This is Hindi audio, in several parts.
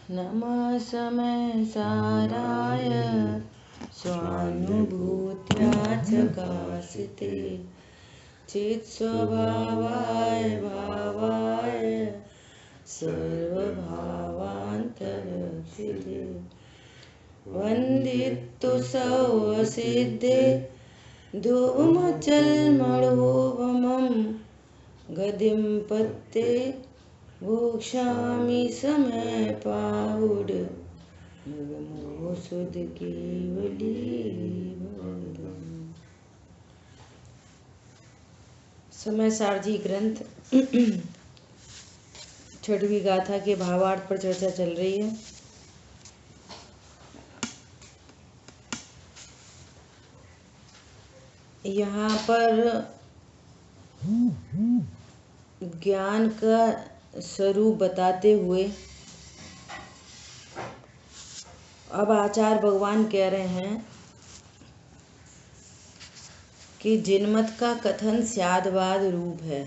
नमः समय साराय स्वानुभूत्या चकासिते चित्स्वभावाय भावाय सर्वभावान्तरक्षिते वन्दितु सौसिद्धे धूमचल्मणोपमं गदिं पत्ते भोक्ष्यामि समय पाहुड नमो सुध केवली समय सारथी ग्रंथ छठवीं गाथा के भावार्थ पर चर्चा चल रही है। यहाँ पर ज्ञान का स्वरूप बताते हुए अब आचार्य भगवान कह रहे हैं कि जिनमत का कथन स्यादवाद रूप है,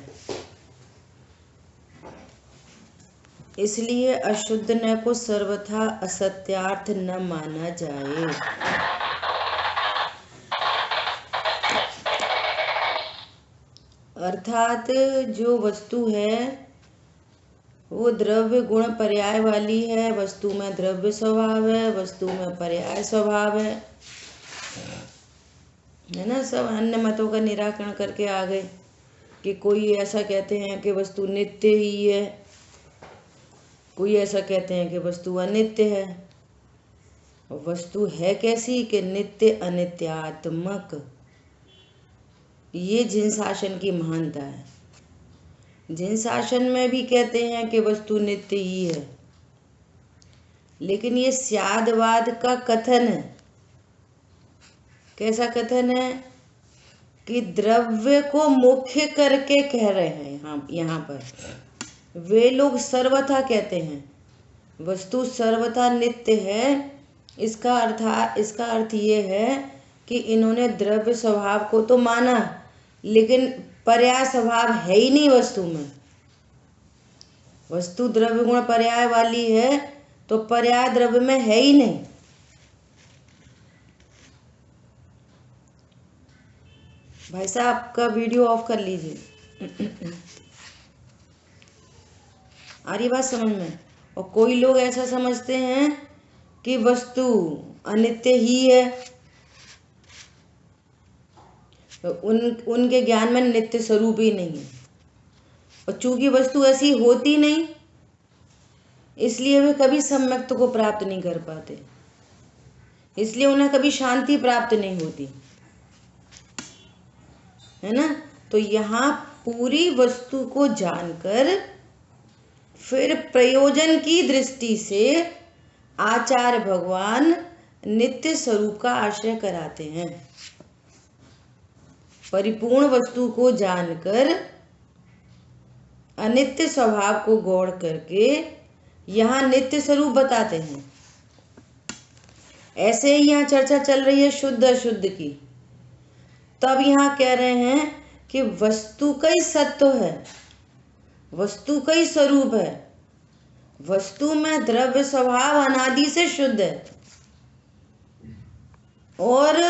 इसलिए अशुद्ध न को सर्वथा असत्यार्थ न माना जाए। अर्थात जो वस्तु है वो द्रव्य गुण पर्याय वाली है। वस्तु में द्रव्य स्वभाव है, वस्तु में पर्याय स्वभाव है ना। सब अन्य मतों का निराकरण करके आ गए कि कोई ऐसा कहते हैं कि वस्तु नित्य ही है, कोई ऐसा कहते हैं कि वस्तु अनित्य है। वस्तु है कैसी कि नित्य अनित्यात्मक। ये जिन शासन की महानता है। जिन शासन में भी कहते हैं कि वस्तु नित्य ही है, लेकिन ये स्यादवाद का कथन है। कैसा कथन है कि द्रव्य को मुख्य करके कह रहे हैं। यहाँ पर वे लोग सर्वथा कहते हैं वस्तु सर्वथा नित्य है। इसका अर्थ ये है कि इन्होंने द्रव्य स्वभाव को तो माना, लेकिन पर्याय स्वभाव है ही नहीं वस्तु में। वस्तु द्रव्य गुण पर्याय वाली है तो पर्याय द्रव्य में है ही नहीं। भाई साहब आपका वीडियो ऑफ कर लीजिए। आ रही बात समझ में। और कोई लोग ऐसा समझते हैं कि वस्तु अनित्य ही है, तो उनके ज्ञान में नित्य स्वरूप ही नहीं है। और चूंकि वस्तु ऐसी होती नहीं, इसलिए वे कभी सम्यक्त को प्राप्त नहीं कर पाते, इसलिए उन्हें कभी शांति प्राप्त नहीं होती है ना। तो यहाँ पूरी वस्तु को जानकर फिर प्रयोजन की दृष्टि से आचार्य भगवान नित्य स्वरूप का आश्रय कराते हैं। परिपूर्ण वस्तु को जानकर अनित्य स्वभाव को गौड़ करके यहाँ नित्य स्वरूप बताते हैं। ऐसे ही यहाँ चर्चा चल रही है शुद्ध अशुद्ध की। तब यहाँ कह रहे हैं कि वस्तु का ही सत्व है, वस्तु का ही स्वरूप है। वस्तु में द्रव्य स्वभाव अनादि से शुद्ध है और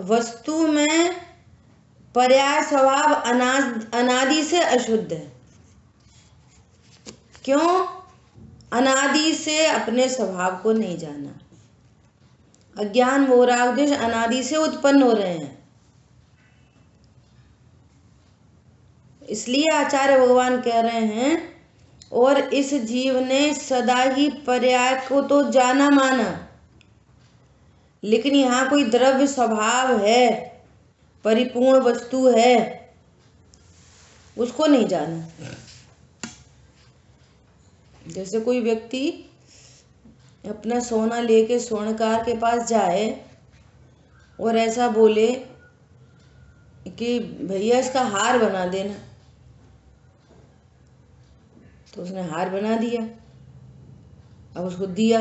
वस्तु में पर्याय स्वभाव अनादि से अशुद्ध है। क्यों? अनादि से अपने स्वभाव को नहीं जाना। अज्ञान मोह देश अनादि से उत्पन्न हो रहे हैं। इसलिए आचार्य भगवान कह रहे हैं और इस जीव ने सदा ही पर्याय को तो जाना माना, लेकिन यहाँ कोई द्रव्य स्वभाव है, परिपूर्ण वस्तु है, उसको नहीं जाना। जैसे कोई व्यक्ति अपना सोना लेके स्वर्णकार के पास जाए और ऐसा बोले कि भैया इसका हार बना देना, तो उसने हार बना दिया। अब उसको दिया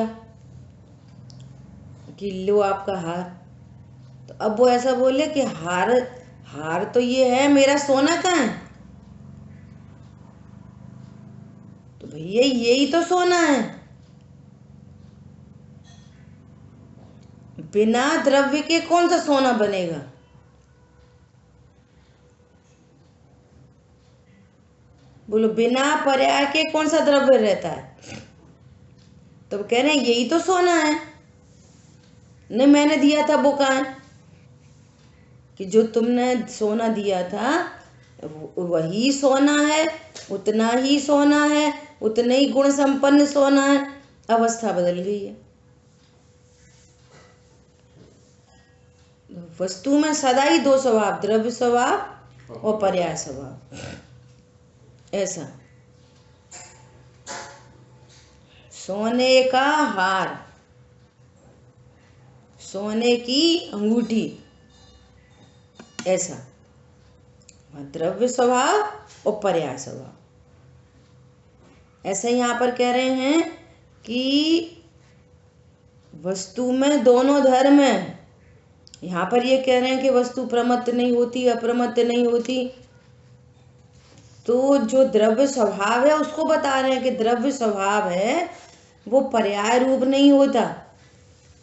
कि लो आपका हार। तो अब वो ऐसा बोले कि हार तो ये है, मेरा सोना कहाँ है? तो भैया यही तो सोना है। बिना द्रव्य के कौन सा सोना बनेगा? बोलो, बिना पर्याय के कौन सा द्रव्य रहता है? तो कह रहे हैं यही तो सोना है। नहीं, मैंने दिया था वो कहाँ है? कि जो तुमने सोना दिया था वही सोना है, उतना ही सोना है, उतने ही गुण संपन्न सोना है। अवस्था बदल गई है। वस्तु में सदा ही दो स्वभाव, द्रव्य स्वभाव और पर्याय स्वभाव। ऐसा सोने का हार, सोने की अंगूठी, ऐसा द्रव्य स्वभाव और पर्याय स्वभाव। ऐसा यहाँ पर कह रहे हैं कि वस्तु में दोनों धर्म है। यहाँ पर ये कह रहे हैं कि वस्तु प्रमत्त नहीं होती, अप्रमत्त नहीं होती। तो जो द्रव्य स्वभाव है उसको बता रहे हैं कि द्रव्य स्वभाव है वो पर्याय रूप नहीं होता।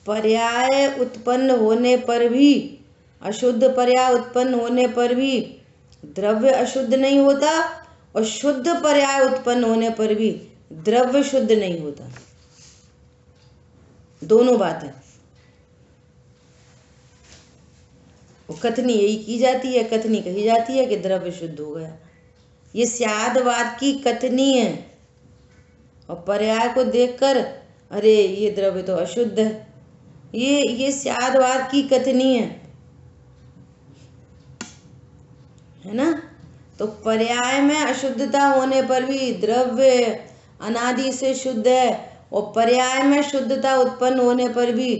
पर्याय उत्पन्न होने पर भी, अशुद्ध पर्याय उत्पन्न होने पर भी द्रव्य अशुद्ध नहीं होता, और शुद्ध पर्याय उत्पन्न होने पर भी द्रव्य शुद्ध नहीं होता। दोनों बातें वो कथनी यही की जाती है, कथनी कही जाती है कि द्रव्य शुद्ध हो गया। ये स्यादवाद की कथनी है। और पर्याय को देखकर अरे ये द्रव्य तो अशुद्ध है, ये स्यादवाद की कथनी है ना। तो पर्याय में अशुद्धता होने पर भी द्रव्य अनादि से शुद्ध है, और पर्याय में शुद्धता उत्पन्न होने पर भी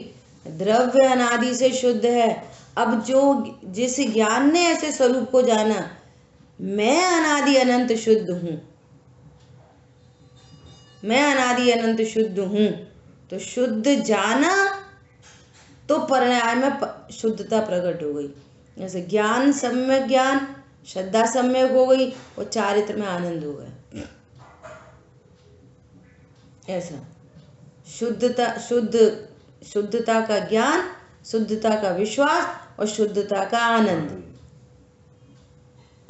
द्रव्य अनादि से शुद्ध है। अब जो जिस ज्ञान ने ऐसे स्वरूप को जाना, मैं अनादि अनंत शुद्ध हूं, मैं अनादि अनंत शुद्ध हूं, तो शुद्ध जाना तो पर्याय में शुद्धता प्रकट हो गई। जैसे ज्ञान सम्यक ज्ञान, श्रद्धा सम्यक हो गई, और चारित्र में आनंद हो गया। ऐसा शुद्धता का ज्ञान, शुद्धता का विश्वास और शुद्धता का आनंद,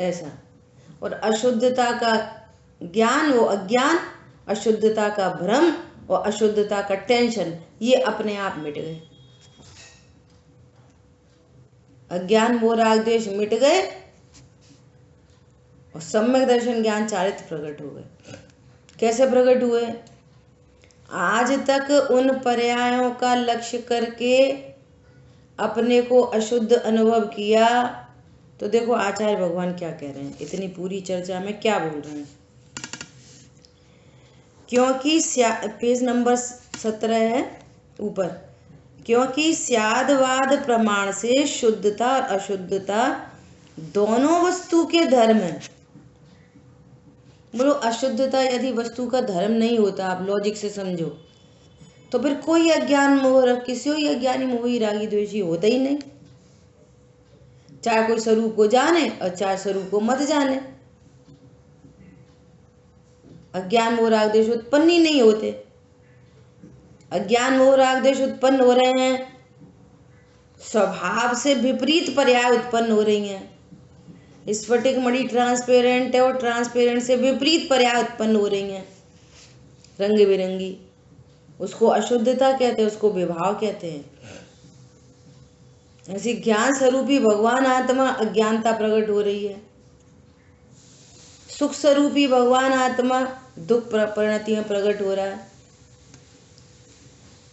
ऐसा। और अशुद्धता का ज्ञान वो अज्ञान, अशुद्धता का भ्रम और अशुद्धता का टेंशन, ये अपने आप मिट गए। अज्ञान मोह राग द्वेष मिट गए और सम्यक दर्शन ज्ञान चारित्र प्रकट हो गए। कैसे प्रकट हुए? आज तक उन पर्यायों का लक्ष्य करके अपने को अशुद्ध अनुभव किया। तो देखो आचार्य भगवान क्या कह रहे हैं, इतनी पूरी चर्चा में क्या बोल रहे हैं। क्योंकि पेज नंबर 17 है ऊपर, क्योंकि स्यादवाद प्रमाण से शुद्धता और अशुद्धता दोनों वस्तु के धर्म है। बोलो, अशुद्धता यदि वस्तु का धर्म नहीं होता, आप लॉजिक से समझो, तो फिर कोई अज्ञान मोह, किसी ही अज्ञानी मोही रागी द्वेषी होता ही नहीं। चाहे कोई स्वरूप को जाने और चाहे स्वरूप को मत जाने, अज्ञान मोह राग द्वेष उत्पन्न ही नहीं होते। अज्ञान मोह राग द्वेष उत्पन्न हो रहे हैं, स्वभाव से विपरीत पर्याय उत्पन्न हो रही हैं। स्फटिक मणि ट्रांसपेरेंट है और ट्रांसपेरेंट से विपरीत पर्याय उत्पन्न हो रही हैं, रंग बिरंगी। उसको अशुद्धता कहते हैं, उसको विभाव कहते हैं। ऐसी ज्ञान स्वरूपी भगवान आत्मा अज्ञानता प्रकट हो रही है, सुख स्वरूपी भगवान आत्मा दुख परिणति में प्रकट हो रहा है।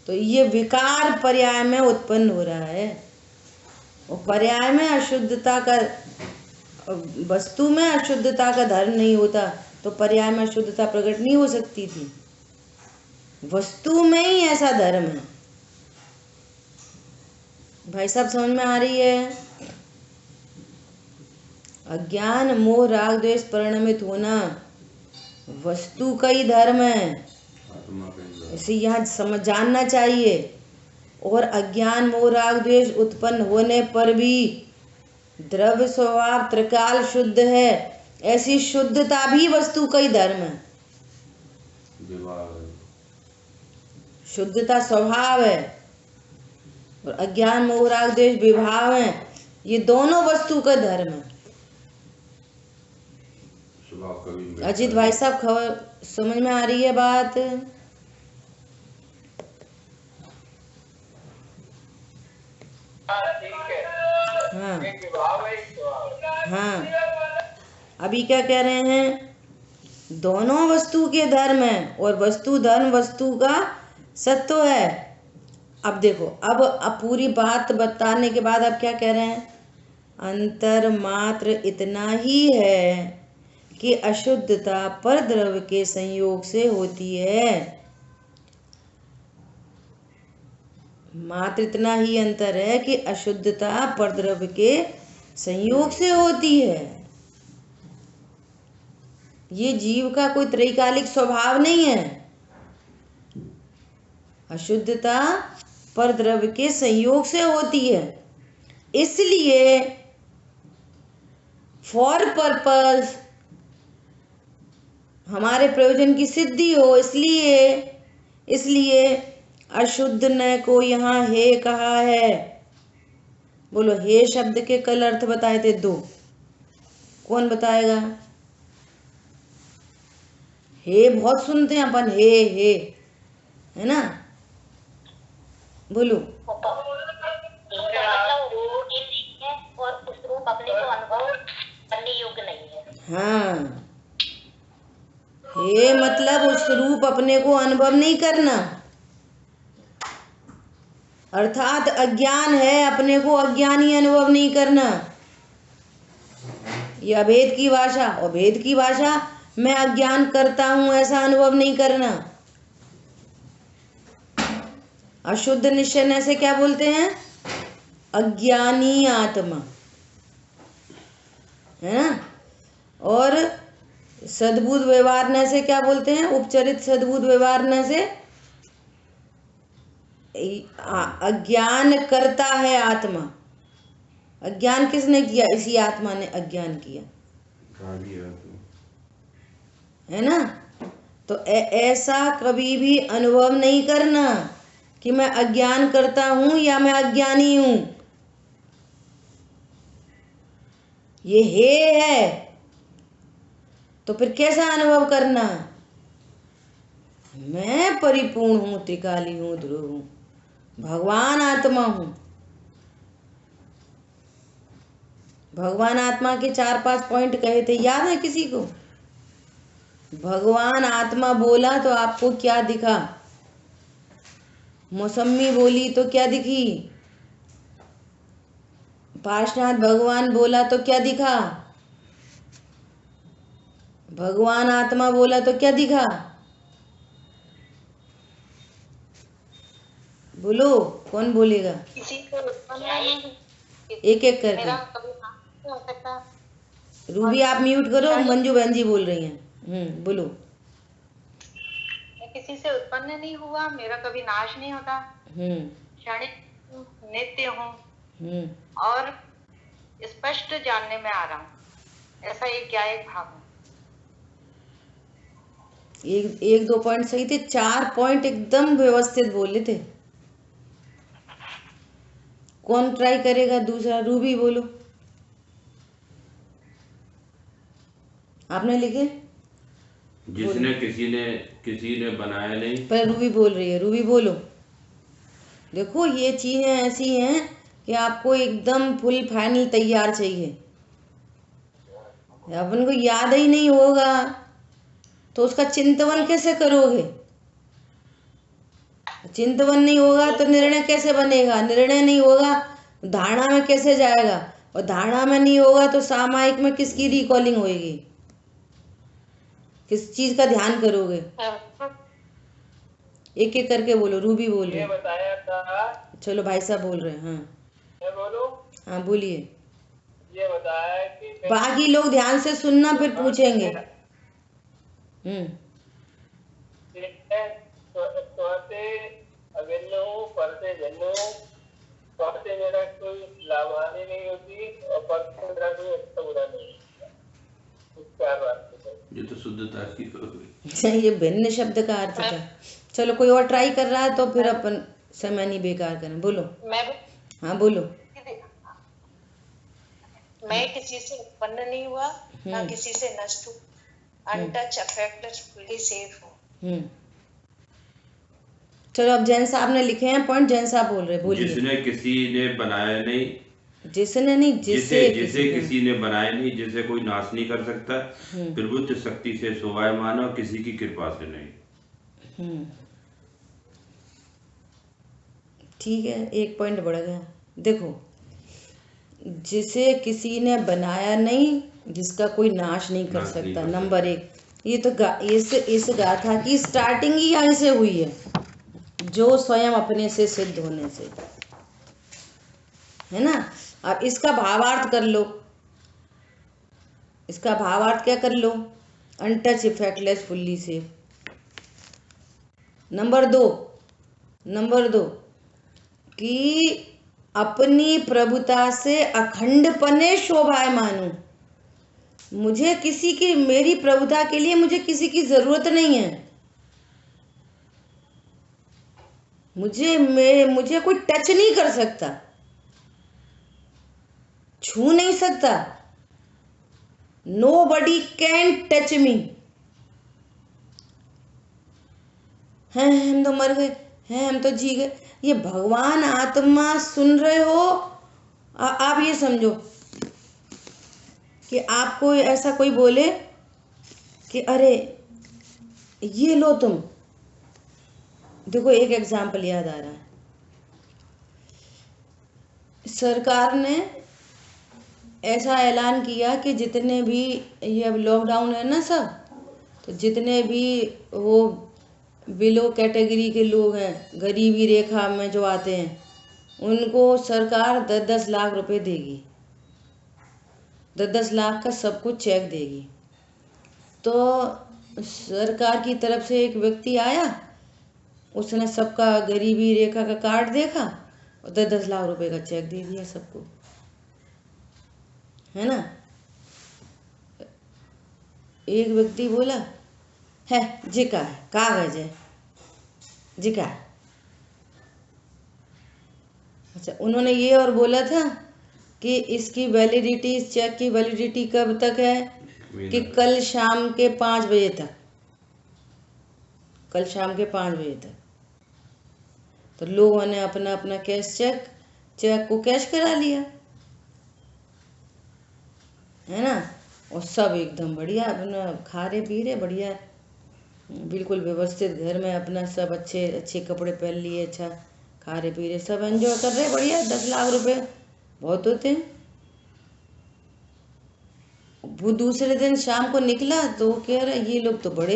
तो ये विकार पर्याय में उत्पन्न हो रहा है, और पर्याय में अशुद्धता का, वस्तु में अशुद्धता का धर्म नहीं होता तो पर्याय में अशुद्धता प्रकट नहीं हो सकती थी। वस्तु में ही ऐसा धर्म है। भाई साहब समझ में आ रही है? अज्ञान मोह राग द्वेष परिणमित होना वस्तु का ही धर्म है, इसे यहाँ समझ जानना चाहिए। और अज्ञान मोह राग द्वेष उत्पन्न होने पर भी द्रव्य स्वभाव त्रिकाल शुद्ध है, ऐसी शुद्धता भी वस्तु का ही धर्म है। शुद्धता स्वभाव है, और अज्ञान मोह राग द्वेष विभाव है, ये दोनों वस्तु का धर्म है। अजीत भाई साहब, खबर समझ में आ रही है बात? हाँ हाँ, अभी क्या कह रहे हैं? दोनों वस्तु के धर्म है और वस्तु धर्म वस्तु का सत्व है। अब देखो, अब पूरी बात बताने के बाद अब क्या कह रहे हैं? अंतर मात्र इतना ही है कि अशुद्धता पर द्रव्य के संयोग से होती है। मात्र इतना ही अंतर है कि अशुद्धता पर द्रव्य के संयोग से होती है। ये जीव का कोई त्रैकालिक स्वभाव नहीं है। अशुद्धता पर द्रव्य के संयोग से होती है, इसलिए फॉर पर्पस, हमारे प्रयोजन की सिद्धि हो, इसलिए अशुद्ध न को यहाँ हे कहा है। बोलो, हे शब्द के कल अर्थ बताए थे 2, कौन बताएगा? हे बहुत सुनते हैं अपन, हे है ना? बोलो। और उस रूप अपने को अनुभव करने योग्य नहीं है। हाँ, हे मतलब उस रूप अपने को अनुभव नहीं करना, अर्थात अज्ञान है, अपने को अज्ञानी अनुभव नहीं करना। यह अभेद की भाषा, और भेद की भाषा मैं अज्ञान करता हूं ऐसा अनुभव नहीं करना। अशुद्ध निश्चय से क्या बोलते हैं? अज्ञानी आत्मा, है ना? और सद्बुद्ध व्यवहार न से क्या बोलते हैं? उपचरित सद्बुद्ध व्यवहार न से अज्ञान करता है आत्मा। अज्ञान किसने किया? इसी आत्मा ने अज्ञान किया, है ना? तो ऐसा कभी भी अनुभव नहीं करना कि मैं अज्ञान करता हूं या मैं अज्ञानी हूं। ये हे है तो फिर कैसा अनुभव करना? मैं परिपूर्ण हूं, त्रिकाली हूं, ध्रुव हूं, भगवान आत्मा हूं। भगवान आत्मा के 4-5 पॉइंट कहे थे, याद है किसी को? भगवान आत्मा बोला तो आपको क्या दिखा? मौसमी बोली तो क्या दिखी? पार्श्वनाथ भगवान बोला तो क्या दिखा? भगवान आत्मा बोला तो क्या दिखा? बोलो, कौन बोलेगा? एक एक करके। रूबी आप म्यूट करो, मंजू बहन जी बोल रही हैं। बोलो। किसी से उत्पन्न नहीं हुआ, मेरा कभी नाश नहीं होता, क्षणिक नित्य हूँ और स्पष्ट जानने में आ रहा हूँ, ऐसा एक क्या एक भाव है। एक 2 पॉइंट सही थे, 4 पॉइंट एकदम व्यवस्थित बोले थे। कौन ट्राई करेगा दूसरा? रूबी बोलो, आपने लिखे? जिसने किसी ने बनाया नहीं। पर रूबी बोल रही है, रूबी बोलो। देखो, ये चीजें ऐसी हैं कि आपको एकदम फुल फाइनल तैयार चाहिए। अपन को याद ही नहीं होगा तो उसका चिंतन कैसे करोगे? चिंतन नहीं होगा तो निर्णय कैसे बनेगा? निर्णय नहीं होगा धारणा में कैसे जाएगा? और धारणा में नहीं होगा तो सामायिक में किसकी रिकॉलिंग होगी? किस चीज का ध्यान करोगे? एक एक करके बोलो। रूबी बोल रही है। बताया था। चलो भाई साहब बोल रहे हैं। मैं बोलूं? हाँ बोलिए। ये बताया कि बाकी लोग ध्यान से सुनना, फिर पूछेंगे। मेरा कोई लाभानी नहीं होती और परसे मेरा कोई अच्छा बुरा नहीं होता। ये तो शुद्धता की ये भिन्न शब्द का अर्थ था। चलो, कोई और ट्राई कर रहा है तो फिर अपन समय नहीं बेकार करें। बोलो। मैं हाँ बोलो। मैं किसी से उत्पन्न नहीं हुआ, ना किसी से नष्ट हूँ, अनटच अफेक्टलेस फुल्ली सेफ हूँ। चलो अब जैन साहब ने लिखे हैं पॉइंट, जैन साहब बोल रहे, बोलिए। जिसने किसी ने बनाया नहीं, जिसने नहीं, जिसे किसी ने बनाया नहीं, जिसे कोई नाश नहीं कर सकता, प्रभुत्व शक्ति से शोभायमान और किसी की कृपा से नहीं। ठीक है, एक पॉइंट बढ़ गया। देखो, जिसे किसी ने बनाया नहीं, जिसका कोई नाश नहीं कर सकता, नंबर एक। ये तो इस गाथा की स्टार्टिंग ही यहाँ से हुई है, जो स्वयं अपने से सिद्ध होने से, है ना। अब इसका भावार्थ कर लो। इसका भावार्थ क्या कर लो? Untouch effectless fully safe. Number दो कि अपनी प्रभुता से अखंडपने शोभायमान हूं। मुझे किसी की, मेरी प्रभुता के लिए मुझे किसी की जरूरत नहीं है। मुझे कोई टच नहीं कर सकता, छू नहीं सकता। Nobody can touch me. हैं हम तो मर गए, हैं हम तो जी गए। ये भगवान आत्मा सुन रहे हो। आप ये समझो कि आपको ऐसा कोई बोले कि अरे ये लो तुम। देखो एक एग्जाम्पल याद आ रहा है। सरकार ने ऐसा ऐलान किया कि जितने भी, ये अब लॉकडाउन है ना सब, तो जितने भी वो बिलो कैटेगरी के लोग हैं, गरीबी रेखा में जो आते हैं, उनको सरकार 10-10 लाख रुपए देगी। 10-10 लाख का सबको चेक देगी। तो सरकार की तरफ से एक व्यक्ति आया, उसने सबका गरीबी रेखा का कार्ड देखा और 10-10 लाख रुपए का चेक दे दिया सबको, है ना। एक व्यक्ति बोला है जी का है, कागज है जी का। अच्छा, उन्होंने ये और बोला था कि इसकी वैलिडिटी, इस चेक की वैलिडिटी कब तक है कि कल शाम के 5 बजे तक। कल शाम के 5 बजे तक। तो लोगों ने अपना अपना चेक को कैश करा लिया, है ना। और सब एकदम बढ़िया अपना खा रहे पी रहे, बढ़िया बिल्कुल व्यवस्थित घर में अपना सब अच्छे अच्छे कपड़े पहन लिए, अच्छा खा रहे पी रहे, सब एंजॉय कर रहे, बढ़िया। 10 लाख रुपए बहुत होते हैं। वो दूसरे दिन शाम को निकला तो वो कह रहा ये लोग तो बड़े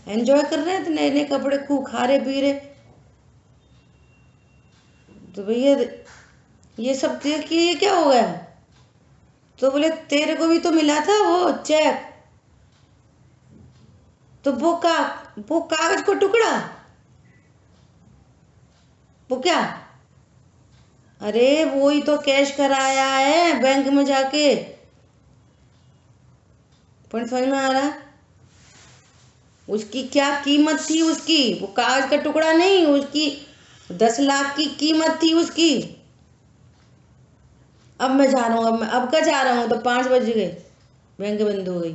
एंजॉय कर रहे हैं, तो नए नए कपड़े खूब खा रहे पी रहे। तो भैया ये सब देख के ये क्या हो गया? तो बोले तेरे को भी तो मिला था वो चेक, तो वो कागज को टुकड़ा, वो क्या? अरे वो ही तो कैश कराया है बैंक में जाके। पॉइंट समझ में आ रहा? उसकी क्या कीमत थी उसकी? वो कागज का टुकड़ा नहीं, उसकी 10 लाख की कीमत थी उसकी। अब मैं जा रहा हूँ, अब का जा रहा हूँ तो 5 बज गए, बैंक बंद हो गई,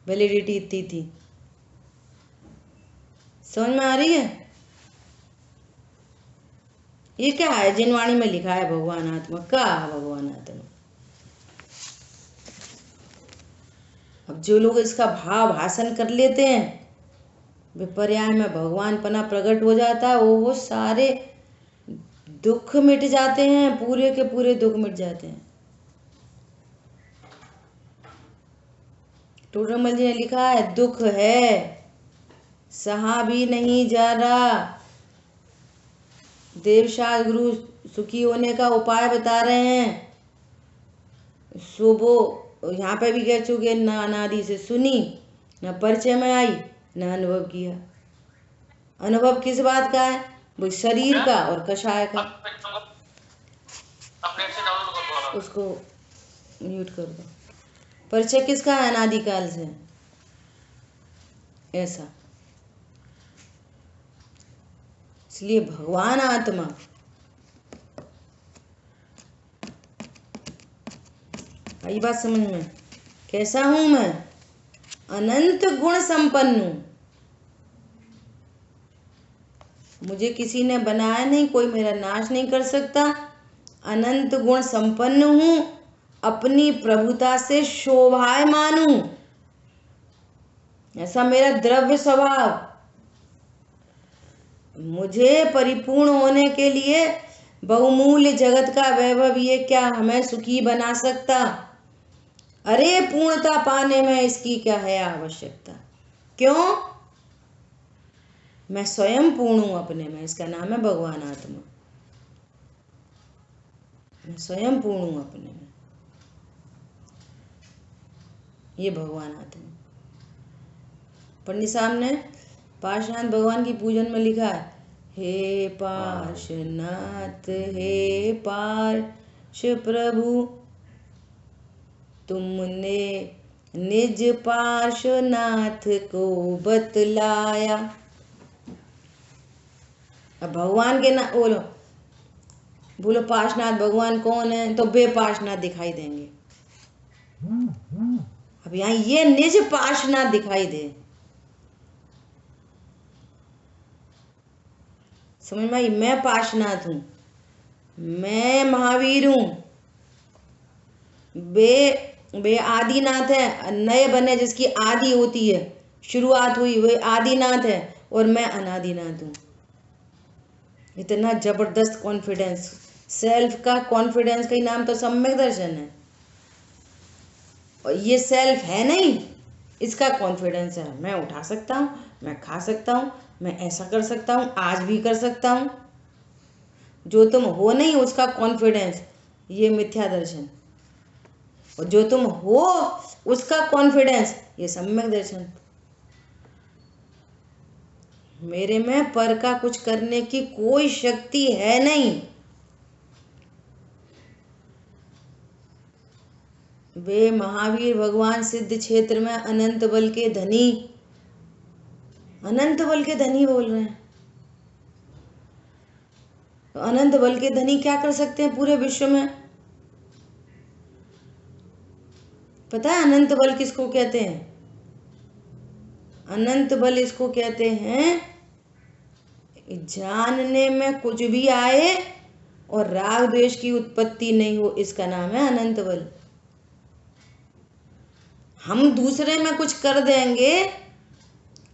वैलिडिटी इतनी थी। समझ में आ रही है? ये क्या है? जिनवाणी में लिखा है भगवान आत्मा का, भगवान आत्मा। अब जो लोग इसका भाव भाषण कर लेते हैं, वे पर्याय में भगवान पना प्रकट हो जाता है, वो सारे दुख मिट जाते हैं, पूरे के पूरे दुख मिट जाते हैं। टोडरमल जी ने लिखा है दुख है सहा भी नहीं जा रहा। देवशास्त्र गुरु सुखी होने का उपाय बता रहे हैं। सुबह यहाँ पे भी कह चुके, ना अनादि से सुनी, ना परिचय में आई, ना अनुभव किया। अनुभव किस बात का है? वो शरीर का और कषाय का। उसको म्यूट कर दो। परिचय किसका है? अनादिकाल से। ऐसा इसलिए भगवान आत्मा, आई बात समझ में? कैसा हूं मैं? अनंत गुण संपन्न हूं। मुझे किसी ने बनाया नहीं, कोई मेरा नाश नहीं कर सकता। अनंत गुण संपन्न हूं, अपनी प्रभुता से शोभायमान हूं, ऐसा मेरा द्रव्य स्वभाव। मुझे परिपूर्ण होने के लिए बहुमूल्य जगत का वैभव ये क्या हमें सुखी बना सकता? अरे पूर्णता पाने में इसकी क्या है आवश्यकता? क्यों? मैं स्वयं पूर्ण हूं अपने में, इसका नाम है भगवान आत्मा। मैं स्वयं पूर्ण हूं अपने में, ये भगवान आत्मा। पंडित साहब ने पार्श्वनाथ भगवान की पूजन में लिखा है, हे पार्श्वनाथ हे पार्श प्रभु, तुमने निज पार्श्वनाथ को बतलाया। अब भगवान के ना बोलो पार्श्वनाथ भगवान कौन है, तो बे पार्श्वनाथ दिखाई देंगे। अब यहाँ ये निज पार्श्वनाथ दिखाई दे, समझ में आई? मैं पार्श्वनाथ हूं, मैं महावीर हूं, वे आदिनाथ है। नए बने जिसकी आदि होती है, शुरुआत हुई, वे आदिनाथ है, और मैं अनादिनाथ हूं। इतना जबरदस्त कॉन्फिडेंस, सेल्फ का कॉन्फिडेंस का ही नाम तो सम्यक दर्शन है। और ये सेल्फ है नहीं, इसका कॉन्फिडेंस है। मैं उठा सकता हूँ, मैं खा सकता हूँ, मैं ऐसा कर सकता हूँ, आज भी कर सकता हूँ। जो तुम हो नहीं उसका कॉन्फिडेंस, ये मिथ्या दर्शन। और जो तुम हो उसका कॉन्फिडेंस, ये सम्यक दर्शन। मेरे में पर का कुछ करने की कोई शक्ति है नहीं। वे महावीर भगवान सिद्ध क्षेत्र में अनंत बल के धनी, अनंत बल के धनी बोल रहे हैं। तो अनंत बल के धनी क्या कर सकते हैं पूरे विश्व में? पता है अनंत बल किसको कहते हैं? अनंत बल इसको कहते हैं जानने में कुछ भी आए और राग द्वेष की उत्पत्ति नहीं हो, इसका नाम है अनंत बल। हम दूसरे में कुछ कर देंगे,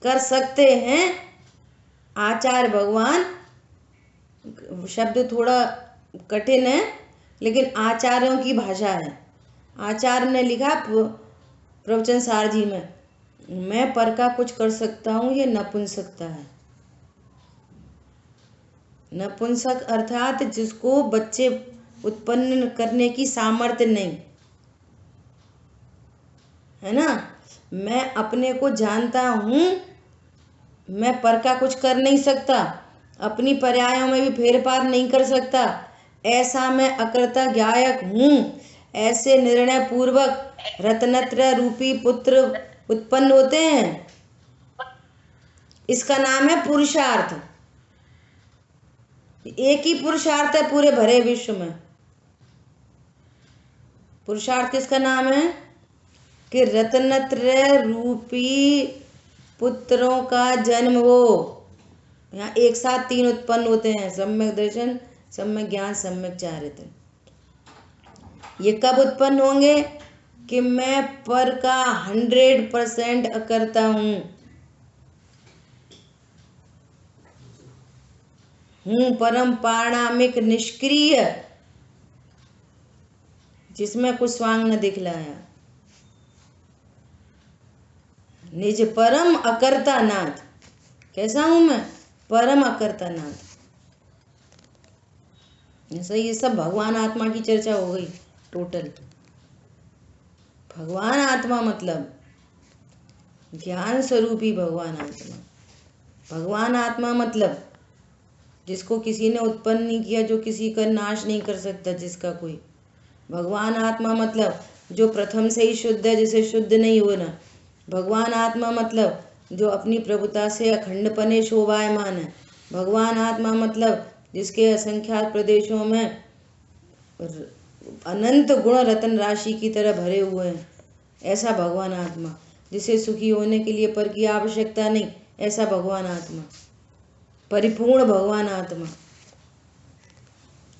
कर सकते हैं। आचार्य भगवान, शब्द थोड़ा कठिन है लेकिन आचार्यों की भाषा है। आचार्य ने लिखा प्रवचन सार जी में, मैं पर का कुछ कर सकता हूं, ये नपुंसकता है। नपुंसक अर्थात जिसको बच्चे उत्पन्न करने की सामर्थ्य नहीं है ना। मैं अपने को जानता हूं, मैं पर का कुछ कर नहीं सकता, अपनी पर्यायों में भी फेरफार नहीं कर सकता, ऐसा मैं अकर्ता ज्ञायक हूं। ऐसे निर्णय पूर्वक रत्नत्रय रूपी पुत्र उत्पन्न होते हैं। इसका नाम है पुरुषार्थ। एक ही पुरुषार्थ है पूरे भरे विश्व में। पुरुषार्थ किसका नाम है? कि रत्नत्रय रूपी पुत्रों का जन्म हो। यहाँ एक साथ तीन उत्पन्न होते हैं, सम्यक दर्शन, सम्यक ज्ञान, सम्यक चारित्र। ये कब उत्पन्न होंगे? कि मैं पर का 100% अकर्ता हूं, परम पारणामिक निष्क्रिय, जिसमें कुछ स्वांग न दिखलाया। निज परम अकर्ता नाथ। कैसा हूं मैं? परम अकर्ता नाथ। ऐसा ये सब भगवान आत्मा की चर्चा हो गई टोटल। भगवान आत्मा मतलब ज्ञान स्वरूपी भगवान आत्मा। भगवान आत्मा मतलब जिसको किसी ने उत्पन्न नहीं किया, जो किसी का नाश नहीं कर सकता, जिसका कोई। भगवान आत्मा मतलब जो प्रथम से ही शुद्ध है, जिसे शुद्ध नहीं होना। भगवान आत्मा मतलब जो अपनी प्रभुता से अखंडपने शोभायमान है। भगवान आत्मा मतलब जिसके असंख्यात प्रदेशों में अनंत गुण रतन राशि की तरह भरे हुए हैं, ऐसा भगवान आत्मा। जिसे सुखी होने के लिए पर की आवश्यकता नहीं, ऐसा भगवान आत्मा, परिपूर्ण भगवान आत्मा,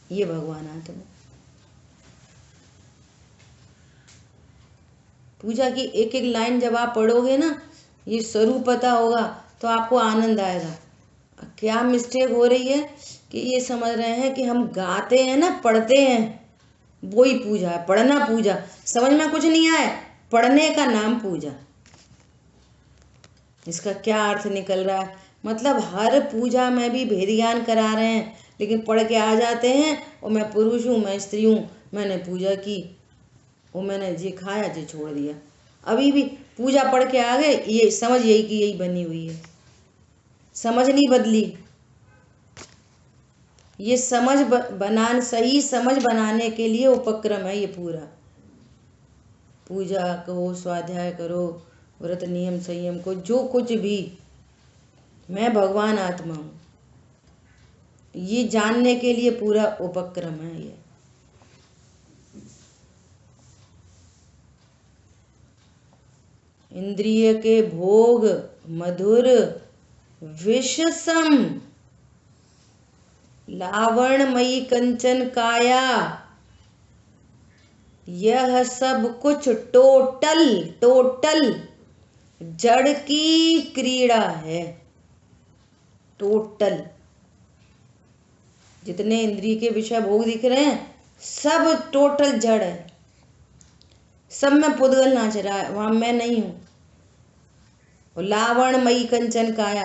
ये भगवान आत्मा। पूजा की एक एक लाइन जब आप पढ़ोगे ना, ये स्वरूप पता होगा तो आपको आनंद आएगा। क्या मिस्टेक हो रही है कि ये समझ रहे हैं कि हम गाते हैं ना, पढ़ते हैं, वो ही पूजा है। पढ़ना पूजा, समझ में कुछ नहीं आया, पढ़ने का नाम पूजा। इसका क्या अर्थ निकल रहा है? मतलब हर पूजा में भी भेद ज्ञान करा रहे हैं, लेकिन पढ़ के आ जाते हैं और मैं पुरुष हूँ, मैं स्त्री हूँ, मैंने पूजा की, वो मैंने जे खाया जे छोड़ दिया। अभी भी पूजा पढ़ के आ गए, ये समझ यही की यही बनी हुई है, समझ नहीं बदली। ये समझ सही समझ बनाने के लिए उपक्रम है ये पूरा। पूजा करो, स्वाध्याय करो, व्रत नियम संयम को, जो कुछ भी, मैं भगवान आत्मा हूँ, ये जानने के लिए पूरा उपक्रम है ये। इंद्रिय के भोग मधुर विषसम लावणमयी कंचन काया, यह सब कुछ टोटल जड़ की क्रीड़ा है। टोटल जितने इंद्रिय के विषय भोग दिख रहे हैं सब टोटल जड़ है। सब में पुद्गल नाच रहा है, वहां मैं नहीं हूं। और लावणमयी कंचन काया,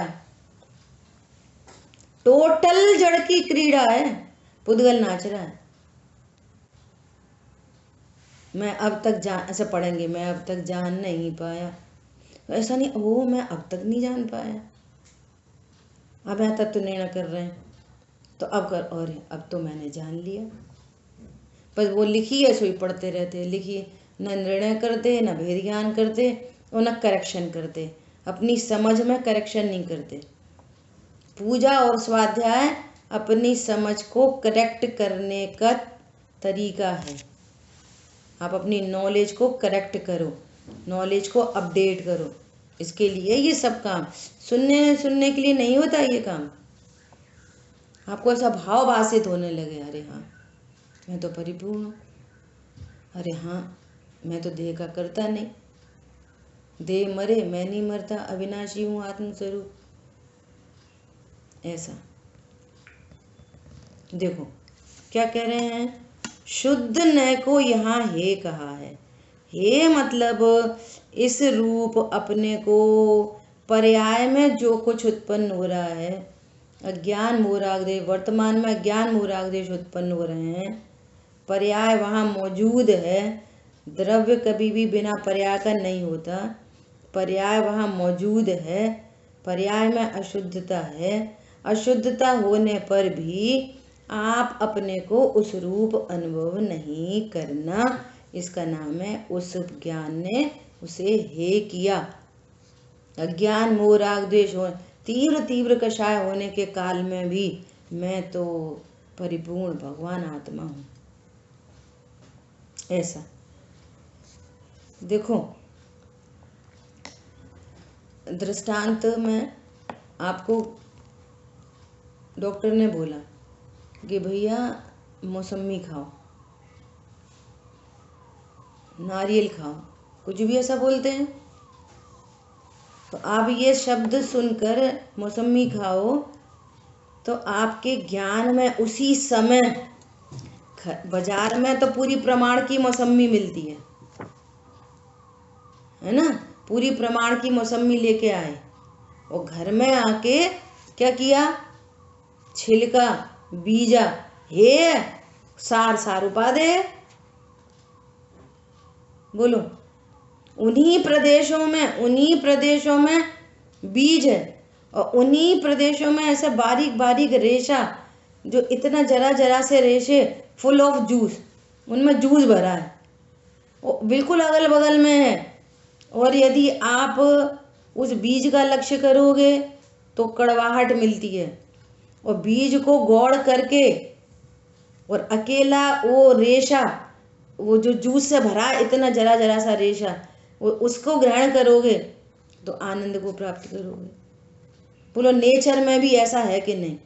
टोटल जड़ की क्रीड़ा है, पुद्गल नाच रहा है। मैं अब तक ऐसा पढ़ेंगे, मैं अब तक जान नहीं पाया, ऐसा नहीं, ओ मैं अब तक नहीं जान पाया, अब यहाँ तक तो निर्णय कर रहे हैं तो अब कर, और अब तो मैंने जान लिया। बस वो लिखी है सोई पढ़ते रहते, लिखिए, न निर्णय करते, न भेद ज्ञान करते और न करेक्शन करते, अपनी समझ में करेक्शन नहीं करते। पूजा और स्वाध्याय अपनी समझ को करेक्ट करने का तरीका है। आप अपनी नॉलेज को करेक्ट करो, नॉलेज को अपडेट करो, इसके लिए ये सब काम। सुनने के लिए नहीं होता ये काम। आपको ऐसा भाव भाषित होने लगे, अरे हाँ मैं तो परिपूर्ण हूँ, अरे हाँ मैं तो देह का करता नहीं, देह मरे मैं नहीं मरता, अविनाशी हूँ आत्मस्वरूप। ऐसा देखो क्या कह रहे हैं, शुद्ध न को यहाँ हे कहा है। हे मतलब इस रूप अपने को पर्याय में जो कुछ उत्पन्न हो रहा है, अज्ञान मोराग्देश, वर्तमान में अज्ञान मोराग्देश उत्पन्न हो रहे हैं, पर्याय वहाँ मौजूद है। द्रव्य कभी भी बिना पर्याय का नहीं होता, पर्याय वहाँ मौजूद है। पर्याय में अशुद्धता है, अशुद्धता होने पर भी आप अपने को उस रूप अनुभव नहीं करना, इसका नाम है उस ज्ञान ने उसे हे किया। अज्ञान मोह राग द्वेष हो, तीव्र कषाय होने के काल में भी मैं तो परिपूर्ण भगवान आत्मा हूँ। ऐसा देखो, दृष्टांत में आपको डॉक्टर ने बोला कि भैया मौसमी खाओ, नारियल खाओ, कुछ भी ऐसा बोलते हैं, तो आप ये शब्द सुनकर मौसमी खाओ तो आपके ज्ञान में उसी समय, बाजार में तो पूरी प्रमाण की मौसमी मिलती है ना, पूरी प्रमाण की मौसमी लेके आए और घर में आके क्या किया, छिलका बीजा हे सार उपा दे। बोलो, उन्हीं प्रदेशों में बीज है और उन्हीं प्रदेशों में ऐसे बारीक बारीक रेशा, जो इतना जरा से रेशे फुल ऑफ जूस, उनमें जूस भरा है, वो बिल्कुल अगल बगल में है। और यदि आप उस बीज का लक्ष्य करोगे तो कड़वाहट मिलती है, और बीज को गौड़ करके और अकेला वो रेशा, वो जो जूस से भरा इतना जरा जरा सा रेशा, वो उसको ग्रहण करोगे तो आनंद को प्राप्त करोगे। बोलो नेचर में भी ऐसा है कि नहीं?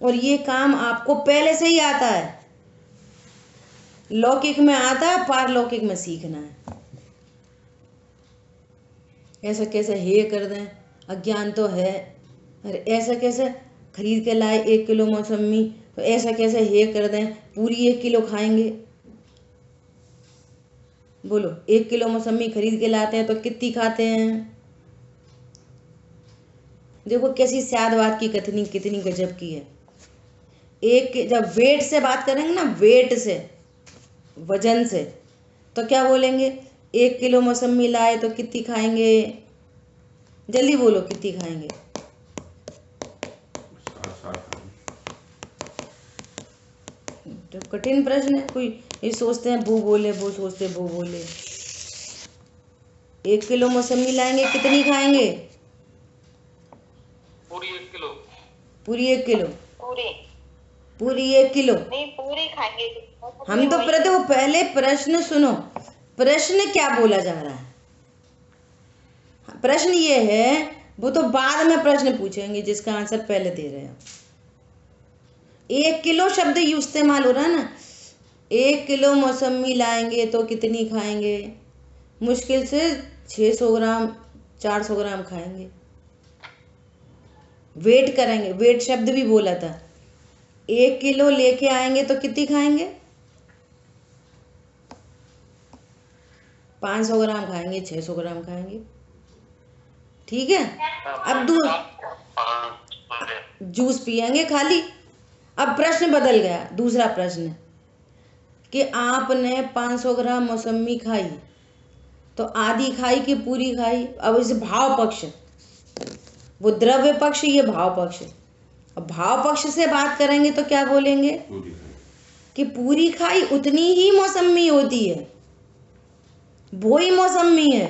और ये काम आपको पहले से ही आता है, लौकिक में आता है, पारलौकिक में सीखना है। ऐसा कैसे हे कर दें, अज्ञान तो है। अरे ऐसा कैसे खरीद के लाए 1 किलो मौसमी, तो ऐसा कैसे हे कर दें पूरी 1 किलो खाएंगे? बोलो 1 किलो मौसमी खरीद के लाते हैं तो कितनी खाते हैं? देखो कैसी स्यादवाद की कथनी कितनी गजब की है। एक जब वेट से बात करेंगे ना, वेट से, वजन से, तो क्या बोलेंगे? 1 किलो मौसमी लाए तो कितनी खाएंगे? जल्दी बोलो कितनी खाएंगे? तो कठिन प्रश्न है। कोई ये सोचते हैं वो बोले, वो सोचते हैं वो बोले। 1 किलो मौसमी लाएंगे कितनी खाएंगे? पूरी 1 किलो। पूरी 1 किलो? पूरी 1 किलो नहीं, पूरी खाएंगे हम तो। देखो पहले प्रश्न सुनो, प्रश्न क्या बोला जा रहा है। प्रश्न ये है, वो तो बाद में प्रश्न पूछेंगे जिसका आंसर पहले दे रहे हैं। 1 किलो शब्द इस्तेमाल हो रहा है ना। 1 किलो मौसमी लाएंगे तो कितनी खाएंगे? मुश्किल से 600 ग्राम 400 ग्राम खाएंगे। वेट करेंगे, वेट शब्द भी बोला था। 1 किलो लेके आएंगे तो कितनी खाएंगे? 500 ग्राम खाएंगे, 600 ग्राम खाएंगे। ठीक है। अब जूस पिएंगे खाली। अब प्रश्न बदल गया, दूसरा प्रश्न कि आपने 500 ग्राम मौसमी खाई तो आधी खाई कि पूरी खाई? अब इस भाव पक्ष, वो द्रव्य पक्ष, ये भाव पक्ष। अब भाव पक्ष से बात करेंगे तो क्या बोलेंगे? कि पूरी खाई उतनी ही मौसमी होती है, वो ही मौसमी है।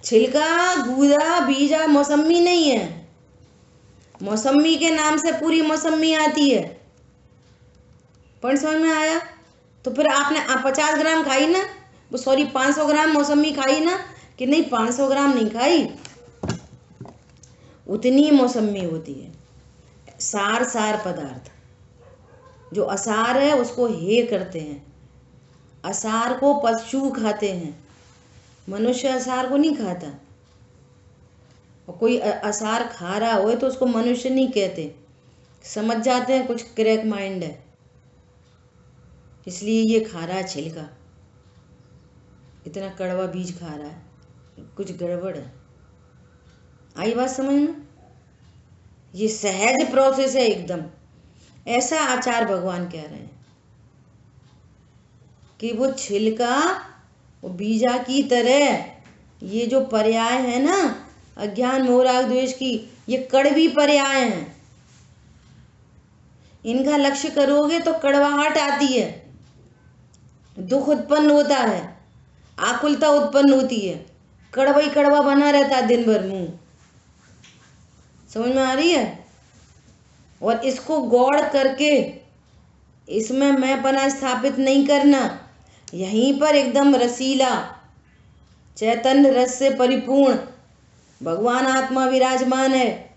छिलका, गूदा, बीजा मौसमी नहीं है। मौसमी के नाम से पूरी मौसमी आती है। पॉइंट समझ में आया? तो फिर आपने 50 ग्राम खाई ना, वो सॉरी 500 ग्राम मौसमी खाई ना, कि नहीं 500 ग्राम नहीं खाई, उतनी मौसमी होती है। सार सार पदार्थ, जो असार है उसको हे करते हैं। असार को पशु खाते हैं, मनुष्य असार को नहीं खाता। और कोई असार खा रहा हो तो उसको मनुष्य नहीं कहते, समझ जाते हैं कुछ क्रैक माइंड है, इसलिए ये खा रहा है छिलका, इतना कड़वा बीज खा रहा है, कुछ गड़बड़ है। आई बात समझ में? ये सहज प्रोसेस है एकदम। ऐसा आचार्य भगवान कह रहे हैं कि वो छिलका, वो बीजा की तरह, ये जो पर्याय है ना अज्ञान मोह राग द्वेष की, ये कड़वी पर्याय हैं। इनका लक्ष्य करोगे तो कड़वाहट आती है, दुख उत्पन्न होता है, आकुलता उत्पन्न होती है, कड़वा ही कड़वा बना रहता है दिन भर मुंह। समझ में आ रही है? और इसको गौड़ करके इसमें मैंपना स्थापित नहीं करना, यहीं पर एकदम रसीला चैतन्य रस से परिपूर्ण भगवान आत्मा विराजमान है,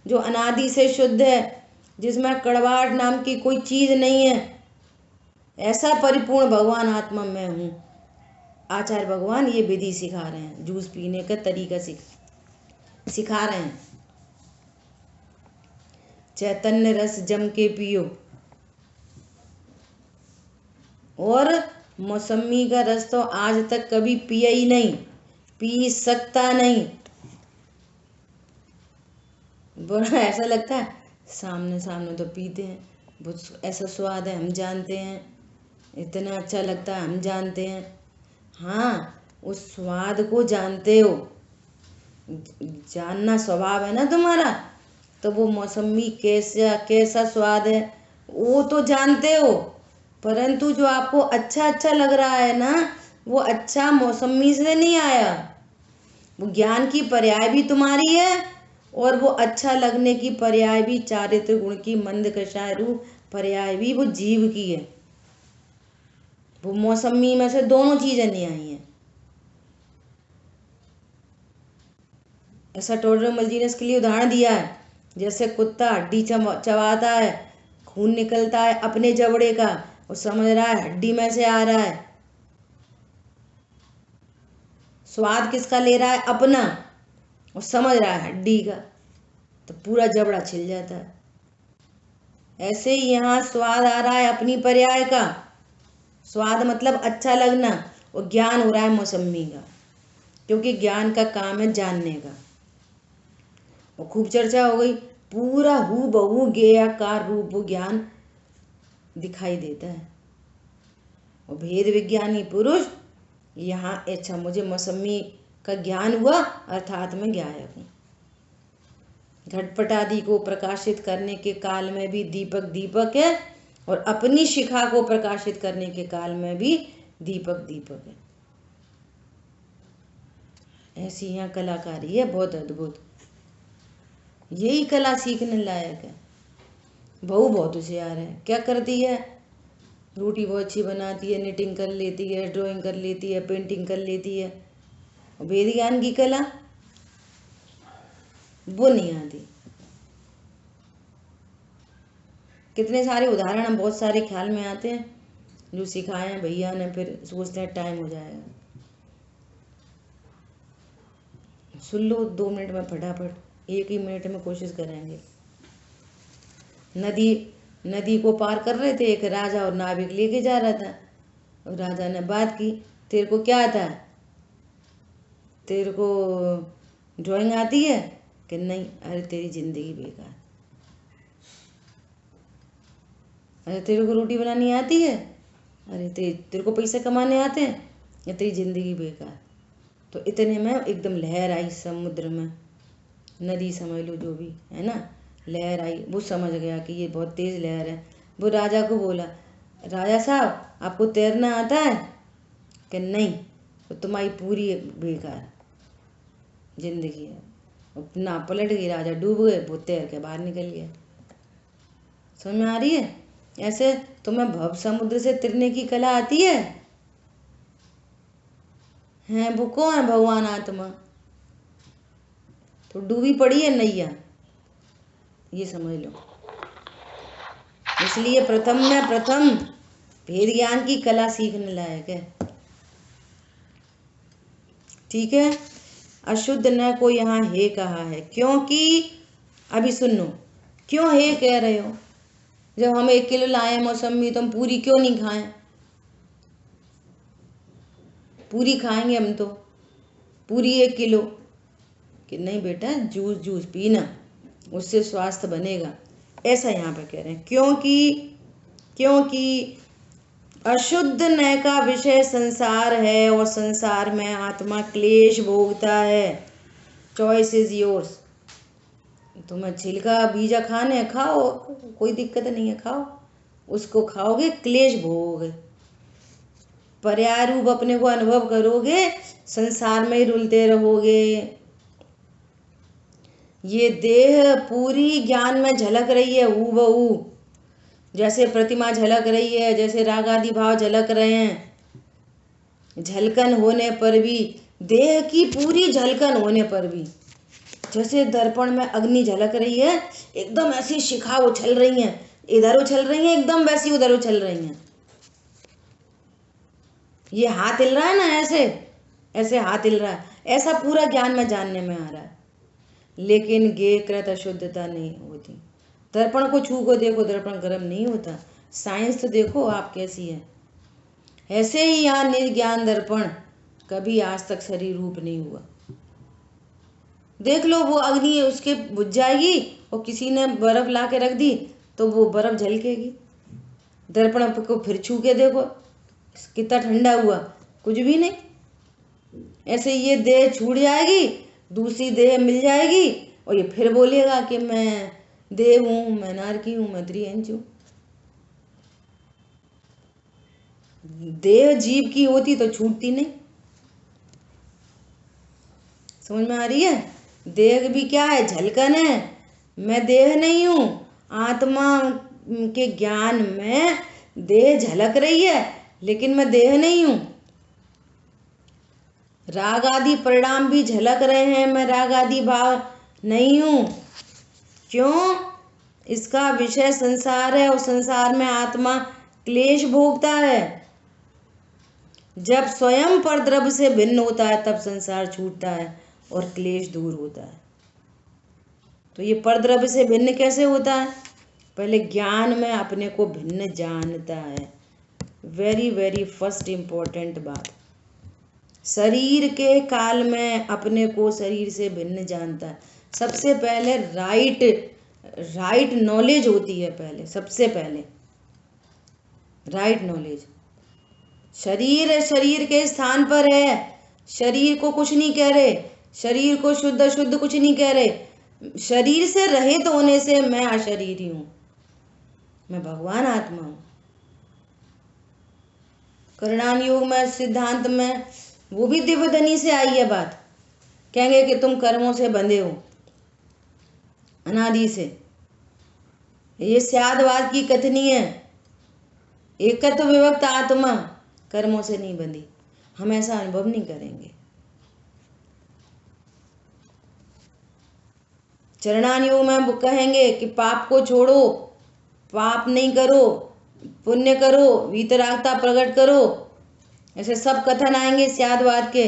जो अनादि से शुद्ध है, जिसमें कड़वाहट नाम की कोई चीज नहीं है। ऐसा परिपूर्ण भगवान आत्मा मैं हूँ। आचार्य भगवान ये विधि सिखा रहे हैं, जूस पीने का तरीका सिखा रहे हैं। चैतन्य रस जम के पियो, और मौसमी का रस तो आज तक कभी पिया ही नहीं, पी सकता नहीं। बड़ा ऐसा लगता है सामने सामने तो पीते हैं, बहुत ऐसा स्वाद है हम जानते हैं, इतना अच्छा लगता है हम जानते हैं। हाँ, उस स्वाद को जानते हो, जानना स्वभाव है ना तुम्हारा, तो वो मौसमी कैसा स्वाद है वो तो जानते हो, परंतु जो आपको अच्छा अच्छा लग रहा है ना, वो अच्छा मौसमी से नहीं आया। वो ज्ञान की पर्याय भी तुम्हारी है और वो अच्छा लगने की पर्याय भी चारित्र गुण की, मंद कषाय रूप पर्याय भी वो जीव की है। वो मौसमी में से दोनों चीजें नहीं आई हैं। ऐसा टोडरमल जी ने इसके लिए उदाहरण दिया है, जैसे कुत्ता हड्डी चबाता है, खून निकलता है अपने जबड़े का, वो समझ रहा है हड्डी में से आ रहा है। स्वाद किसका ले रहा है? अपना, और समझ रहा है हड्डी का, तो पूरा जबड़ा छिल जाता है। ऐसे ही यहाँ स्वाद आ रहा है अपनी पर्याय का, स्वाद मतलब अच्छा लगना, और ज्ञान हो रहा है मौसमी का, क्योंकि ज्ञान का काम है जानने का। और खूब चर्चा हो गई, पूरा हूबहू गेयाकार रूप ज्ञान दिखाई देता है। और भेद विज्ञानी पुरुष यहाँ, अच्छा मुझे मौसमी का ज्ञान हुआ अर्थात मैं ज्ञायक हूँ। घटपट आदि को प्रकाशित करने के काल में भी दीपक दीपक है, और अपनी शिखा को प्रकाशित करने के काल में भी दीपक दीपक है। ऐसी यहाँ कलाकारी है बहुत अद्भुत। यही कला सीखने लायक है। बहू बहुत होशियार है, क्या करती है? रोटी बहुत अच्छी बनाती है, निटिंग कर लेती है, ड्राइंग कर लेती है, पेंटिंग कर लेती है। वेद ज्ञान की कला वो नहीं आती। कितने सारे उदाहरण हम बहुत सारे ख्याल में आते हैं जो सिखाए हैं भैया ने, फिर सोचते हैं टाइम हो जाएगा। सुन लो 2 मिनट में फटाफट, 1 ही मिनट में कोशिश करेंगे। नदी को पार कर रहे थे, एक राजा और नाविक लेके जा रहा था, और राजा ने बात की, तेरे को क्या आता है? तेरे को ड्राइंग आती है कि नहीं? अरे तेरी जिंदगी बेकार। अरे तेरे को रोटी बनानी आती है? अरे तेरे को पैसे कमाने आते हैं? या तेरी जिंदगी बेकार। तो इतने में एकदम लहर आई समुद्र में, नदी समझ लो जो भी है ना, लहर आई। वो समझ गया कि ये बहुत तेज लहर है। वो राजा को बोला, राजा साहब आपको तैरना आता है? कि नहीं, तो तुम्हारी पूरी बेकार जिंदगी है। ना पलट गई, राजा डूब गए, वो तैर के बाहर निकल गया। समझ में आ रही है? ऐसे तुम्हें भव समुद्र से तैरने की कला आती है? हैं वो कौन है? भगवान आत्मा। तो डूबी पड़ी है नैया, ये समझ लो। इसलिए प्रथम में प्रथम भेद ज्ञान की कला सीखने लायक है। ठीक है। अशुद्ध न को यहाँ हे कहा है, क्योंकि अभी सुनो, क्यों हे कह रहे हो? जब हम 1 किलो लाए मौसमी, तो हम पूरी क्यों नहीं खाएं? पूरी खाएंगे हम तो, पूरी 1 किलो। कि नहीं बेटा, जूस पीना, उससे स्वास्थ्य बनेगा, ऐसा यहाँ पे कह रहे हैं। क्योंकि अशुद्ध न का विषय संसार है, और संसार में आत्मा क्लेश भोगता है। Choice is yours. तुम्हें छिलका बीजा खाने, खाओ, कोई दिक्कत नहीं है, खाओ। उसको खाओगे, क्लेश भोगोगे, पर्याय रूप अपने को अनुभव करोगे, संसार में ही रुलते रहोगे। ये देह पूरी ज्ञान में झलक रही है हूबहू, जैसे प्रतिमा झलक रही है, जैसे राग आदि भाव झलक रहे हैं। झलकन होने पर भी, देह की पूरी झलकन होने पर भी, जैसे दर्पण में अग्नि झलक रही है, एकदम ऐसी शिखा उछल रही है, इधर उछल रही है, एकदम वैसी उधर उछल रही है। ये हाथ हिल रहा है ना, ऐसे हाथ हिल रहा है, ऐसा पूरा ज्ञान में जानने में आ रहा है। लेकिन गेयकृत अशुद्धता नहीं होती। दर्पण को छू को देखो, दर्पण गर्म नहीं होता। साइंस तो देखो आप कैसी है। ऐसे ही यहाँ निर्ज्ञान दर्पण कभी आज तक शरीर रूप नहीं हुआ। देख लो, वो अग्नि उसके बुझ जाएगी, और किसी ने बर्फ ला के रख दी तो वो बर्फ झलकेगी। दर्पण को फिर छू के देखो, कितना ठंडा हुआ, कुछ भी नहीं। ऐसे ये देह छूट जाएगी, दूसरी देह मिल जाएगी, और ये फिर बोलेगा कि मैं देव हूं, मैं नारकी हूं, मैं त्रियंच हूं। देह जीव की होती तो छूटती नहीं। समझ में आ रही है? देह भी क्या है? झलकन है। मैं देह नहीं हूँ। आत्मा के ज्ञान में देह झलक रही है, लेकिन मैं देह नहीं हूँ। राग आदि परिणाम भी झलक रहे हैं, मैं राग आदि भाव नहीं हूँ। क्यों? इसका विषय संसार है और संसार में आत्मा क्लेश भोगता है। जब स्वयं परद्रव्य से भिन्न होता है तब संसार छूटता है और क्लेश दूर होता है। तो ये परद्रव्य से भिन्न कैसे होता है? पहले ज्ञान में अपने को भिन्न जानता है। वेरी वेरी फर्स्ट इंपॉर्टेंट बात, शरीर के काल में अपने को शरीर से भिन्न जानता है। सबसे पहले राइट नॉलेज होती है। पहले सबसे पहले राइट नॉलेज। शरीर शरीर के स्थान पर है, शरीर को कुछ नहीं कह रहे, शरीर को शुद्ध अशुद्ध कुछ नहीं कह रहे। शरीर से रहित होने से मैं अशरीरी हूं, मैं भगवान आत्मा हूं। करणान योग में सिद्धांत में वो भी दिव्यधनी से आई है बात। कहेंगे कि तुम कर्मों से बंधे हो अनादि से। ये स्यादवाद की कथनी है। एकत्व विभक्त आत्मा कर्मों से नहीं बंधी। हम ऐसा अनुभव नहीं करेंगे। चरणान योग में वो कहेंगे कि पाप को छोड़ो, पाप नहीं करो, पुण्य करो, वीतरागता प्रकट करो। ऐसे सब कथन आएंगे स्यादवाद के,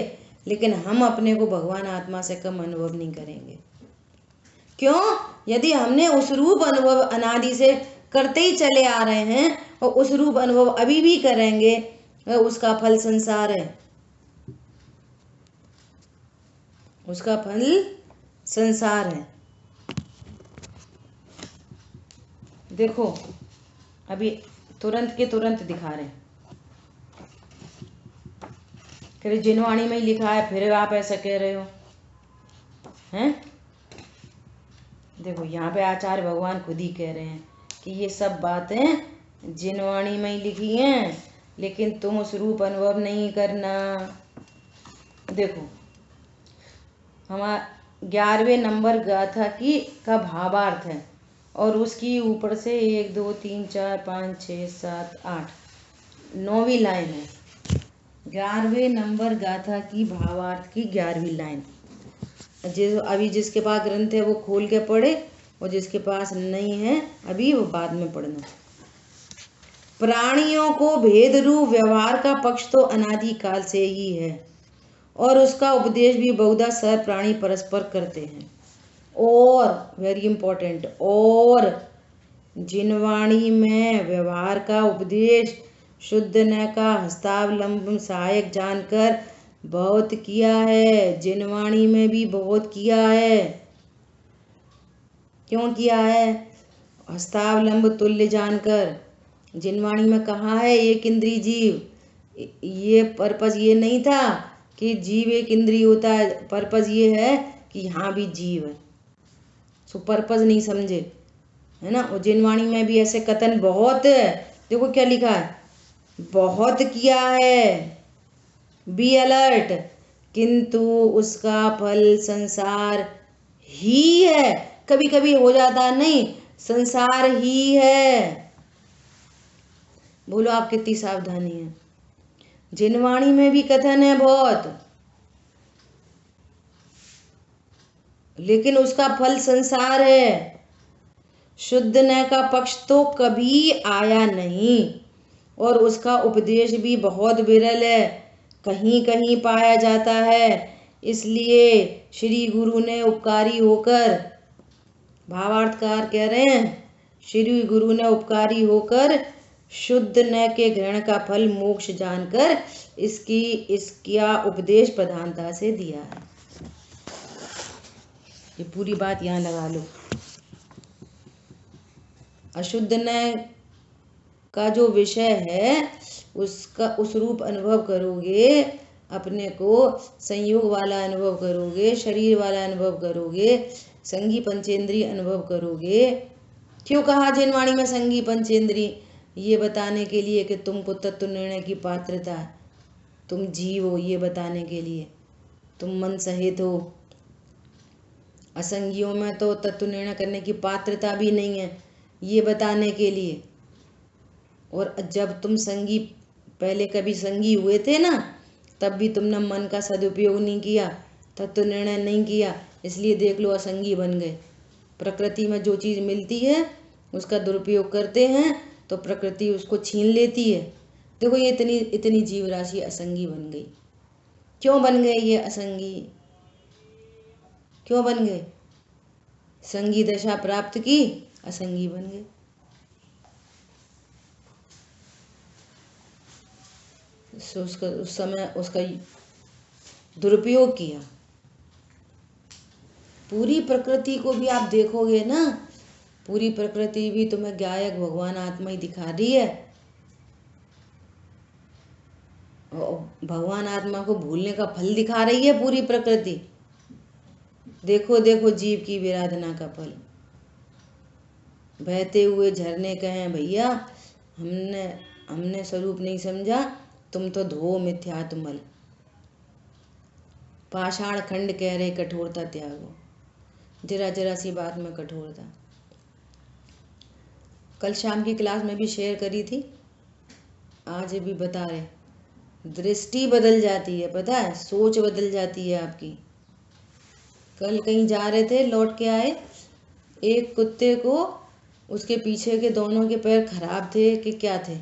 लेकिन हम अपने को भगवान आत्मा से कम अनुभव नहीं करेंगे। क्यों? यदि हमने उस रूप अनुभव अनादि से करते ही चले आ रहे हैं और उस रूप अनुभव अभी भी करेंगे, उसका फल संसार है। उसका फल संसार है। देखो अभी तुरंत के तुरंत दिखा रहे हैं। जिनवाणी में ही लिखा है, फिर आप ऐसा कह रहे हो हैं? देखो यहाँ पे आचार्य भगवान खुद ही कह रहे हैं कि ये सब बातें जिनवाणी में ही लिखी हैं, लेकिन तुम उस रूप अनुभव नहीं करना। देखो हमारा 11वें नंबर गाथा की का भावार्थ है और उसकी ऊपर से 1 2 3 4 5 6 7 8 9वीं लाइन है। 11वें नंबर गाथा की भावार्थ की 11वीं लाइन। अभी जिसके पास ग्रंथ है वो खोल के पढ़े, और जिसके पास नहीं है अभी वो बाद में पढ़ना। प्राणियों को भेद रूप व्यवहार का पक्ष तो अनादि काल से ही है और उसका उपदेश भी बहुधा सर प्राणी परस्पर करते हैं। और वेरी इंपॉर्टेंट, और जिनवाणी में व्यवहार का उपदेश शुद्ध न का हस्तावलंबन सहायक जानकर बहुत किया है। जिनवाणी में भी बहुत किया है। क्यों किया है? हस्तावलंब तुल्य जानकर। जिनवाणी में कहा है एक इंद्रिय जीव। ये पर्पस ये नहीं था कि जीव एक इंद्रिय होता है, पर्पस ये है कि यहाँ भी जीव है। सो पर्पस नहीं समझे, है ना। और जिनवाणी में भी ऐसे कथन बहुत है। देखो क्या लिखा है, बहुत किया है, बी अलर्ट, किंतु उसका फल संसार ही है। कभी कभी हो जाता नहीं, संसार ही है। बोलो आप कितनी सावधानी है। जिनवाणी में भी कथन है बहुत, लेकिन उसका फल संसार है। शुद्ध न का पक्ष तो कभी आया नहीं और उसका उपदेश भी बहुत विरल है, कहीं कहीं पाया जाता है। इसलिए श्री गुरु ने उपकारी होकर, भावार्थकार कह रहे हैं, श्री गुरु ने उपकारी होकर शुद्ध न के ग्रहण का फल मोक्ष जानकर इसका उपदेश प्रधानता से दिया है। ये पूरी बात यहाँ लगा लो। अशुद्ध न का जो विषय है उसका उस रूप अनुभव करोगे, अपने को संयोग वाला अनुभव करोगे, शरीर वाला अनुभव करोगे, संगी पंचेंद्रिय अनुभव करोगे। क्यों कहा जिनवाणी में संगी पंचेंद्रिय? ये बताने के लिए कि तुमको तत्व निर्णय की पात्रता है, तुम जीव हो, ये बताने के लिए। तुम मन सहित हो, असंगियों में तो तत्व निर्णय करने की पात्रता भी नहीं है ये बताने के लिए। और जब तुम संगी पहले कभी संगी हुए थे ना, तब भी तुमने मन का सदुपयोग नहीं किया, तत्व निर्णय नहीं किया, इसलिए देख लो असंगी बन गए। प्रकृति में जो चीज़ मिलती है उसका दुरुपयोग करते हैं तो प्रकृति उसको छीन लेती है। देखो ये इतनी इतनी जीव राशि असंगी बन गई। क्यों बन गए ये असंगी? क्यों बन गए? संगी दशा प्राप्त की, असंगी बन गए। उसका उस समय उसका दुरुपयोग किया। पूरी प्रकृति को भी आप देखोगे ना, पूरी प्रकृति भी तुम्हें गायक भगवान आत्मा ही दिखा रही है। भगवान आत्मा को भूलने का फल दिखा रही है पूरी प्रकृति। देखो देखो जीव की विराधना का फल। बहते हुए झरने कहें भैया हमने स्वरूप नहीं समझा, तुम तो धो मिथ्यात्मल। पाषाण खंड कह रहे कठोरता त्यागो, जरा जरा सी बात में कठोरता। कल शाम की क्लास में भी शेयर करी थी, आज भी बता रहे, दृष्टि बदल जाती है, पता है, सोच बदल जाती है आपकी। कल कहीं जा रहे थे, लौट के आए, एक कुत्ते को उसके पीछे के दोनों के पैर खराब थे कि क्या थे,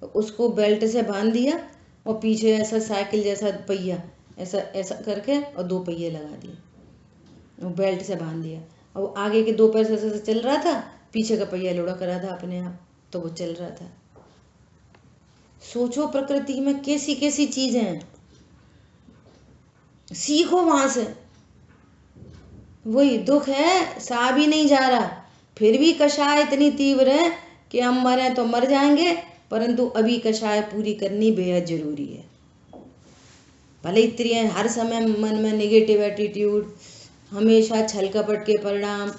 उसको बेल्ट से बांध दिया और पीछे ऐसा साइकिल जैसा पहिया ऐसा ऐसा करके और 2 पहिए लगा दिए, वो बेल्ट से बांध दिया। और आगे के 2 पैर से ऐसे चल रहा था, पीछे का पहिया लुढ़क रहा था अपने आप, तो वो चल रहा था। सोचो प्रकृति में कैसी कैसी चीजें हैं, सीखो वहां से। वही दुख है, सहा भी नहीं जा रहा, फिर भी कषाय इतनी तीव्र है कि हम मरे तो मर जाएंगे, परंतु अभी कषाय पूरी करनी बेहद जरूरी है। भले इतनी हर समय मन में नेगेटिव एटीट्यूड, हमेशा छल कपट के परिणाम,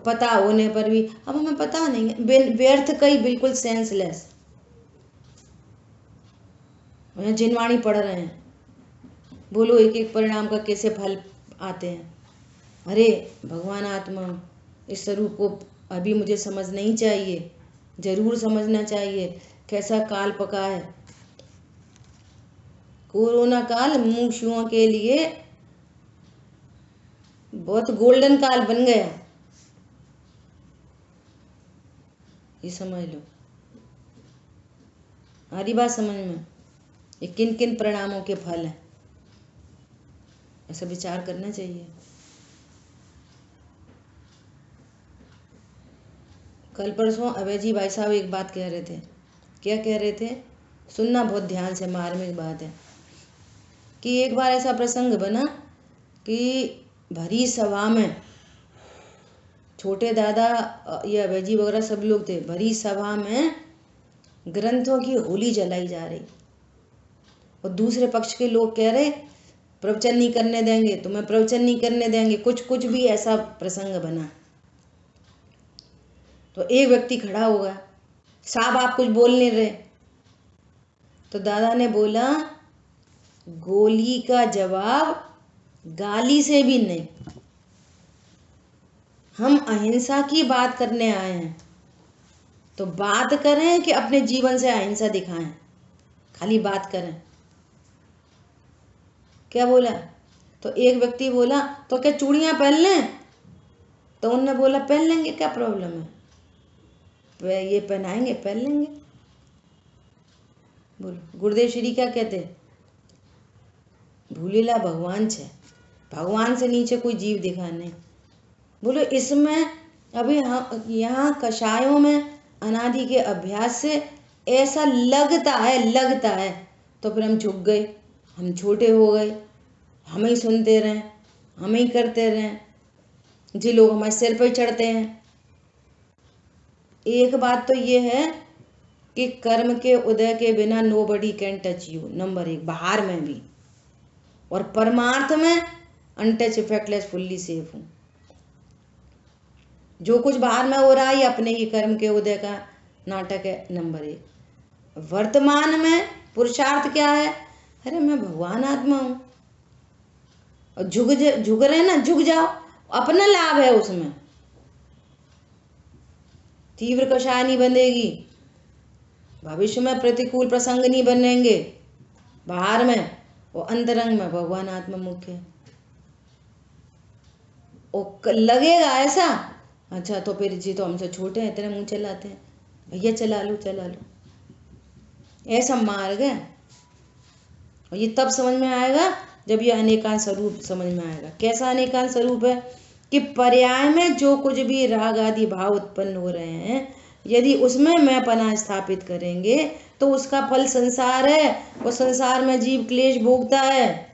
पता होने पर भी अब हमें पता नहीं है, व्यर्थ कई, बिल्कुल सेंसलेस। जिनवाणी पढ़ रहे हैं, बोलो एक एक परिणाम का कैसे फल आते हैं। अरे भगवान आत्मा इस स्वरूप को अभी मुझे समझ नहीं चाहिए, जरूर समझना चाहिए। कैसा काल पका है, कोरोना काल मुमुक्षुओं के लिए बहुत गोल्डन काल बन गया, ये समझ लो। हमारी बात समझ में, ये किन किन परिणामों के फल हैं, ऐसा विचार करना चाहिए। कल परसों अभय जी भाई साहब एक बात कह रहे थे। क्या कह रहे थे? सुनना बहुत ध्यान से, मार्मिक बात है। कि एक बार ऐसा प्रसंग बना कि भरी सभा में छोटे दादा या अभय जी वगैरह सब लोग थे, भरी सभा में ग्रंथों की होली जलाई जा रही और दूसरे पक्ष के लोग कह रहे प्रवचन नहीं करने देंगे, तुम्हें प्रवचन नहीं करने देंगे, कुछ भी ऐसा प्रसंग बना। तो एक व्यक्ति खड़ा होगा, साहब आप कुछ बोल नहीं रहे। तो दादा ने बोला, गोली का जवाब गाली से भी नहीं, हम अहिंसा की बात करने आए हैं, तो बात करें कि अपने जीवन से अहिंसा दिखाएं, खाली बात करें। क्या बोला? तो एक व्यक्ति बोला, तो क्या चूड़ियां पहन लें? तो उनने बोला पहन लेंगे, क्या प्रॉब्लम है, वे ये पहनाएंगे, पहन लेंगे। बोलो गुरुदेव श्री क्या कहते? भूलेला भगवान छे, भगवान से नीचे कोई जीव दिखा नहीं। बोलो इसमें अभी यहाँ कषायों में अनादि के अभ्यास से ऐसा लगता है, तो फिर हम झुक गए, हम छोटे हो गए, हम ही सुनते रहें, हम ही करते रहें, जी लोग हमारे सिर पर चढ़ते हैं। एक बात तो ये है कि कर्म के उदय के बिना nobody can touch you, number 1 बाहर में भी, और परमार्थ में अनटच, इफेक्टलेस, फुल्ली सेफ हूँ। जो कुछ बाहर में हो रहा है अपने ही कर्म के उदय का नाटक है, नंबर 1। वर्तमान में पुरुषार्थ क्या है? अरे मैं भगवान आत्मा हूँ, और झुक रहे ना, झुक जाओ, अपना लाभ है उसमें। तीव्र कषाय नहीं बंधेगी, भविष्य में प्रतिकूल प्रसंग नहीं बनेंगे, बाहर में और अंतरंग में भगवान आत्मा मुख्य है। और लगेगा ऐसा, अच्छा तो फिर जी तो हमसे छोटे हैं, इतने मुंह चलाते हैं, भैया चला लो चला लो, ऐसा मार्ग है। और ये तब समझ में आएगा जब ये अनेकांत स्वरूप समझ में आएगा। कैसा अनेकांत स्वरूप है कि पर्याय में जो कुछ भी राग आदि भाव उत्पन्न हो रहे हैं, यदि उसमें मैं पना स्थापित करेंगे तो उसका फल संसार है, और संसार में जीव क्लेश भोगता है।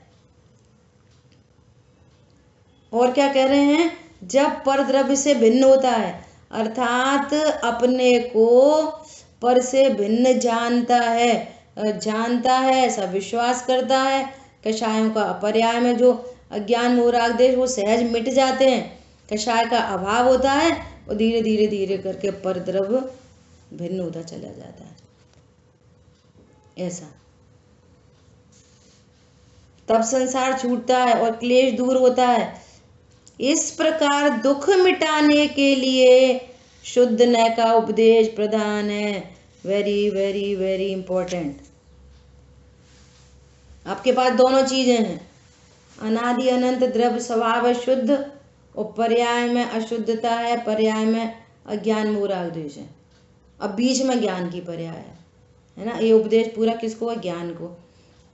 और क्या कह रहे हैं, जब पर द्रव्य से भिन्न होता है, अर्थात अपने को पर से भिन्न जानता है, ऐसा विश्वास करता है। कषायों का पर्याय में जो अज्ञान मोह राग द्वेष वो सहज मिट जाते हैं, कषाय का अभाव होता है, और धीरे धीरे धीरे करके पर द्रव्य भिन्न होता चला जाता है। ऐसा तब संसार छूटता है और क्लेश दूर होता है। इस प्रकार दुख मिटाने के लिए शुद्ध नय का उपदेश प्रधान है। Very very very important. आपके पास दोनों चीजें हैं, अनादि अनंत द्रव्य स्वभाव है शुद्ध, और पर्याय में अशुद्धता है, पर्याय में अज्ञान मोह राग द्वेष है। अब बीच में ज्ञान की पर्याय है ना। ये उपदेश पूरा किसको है, ज्ञान को।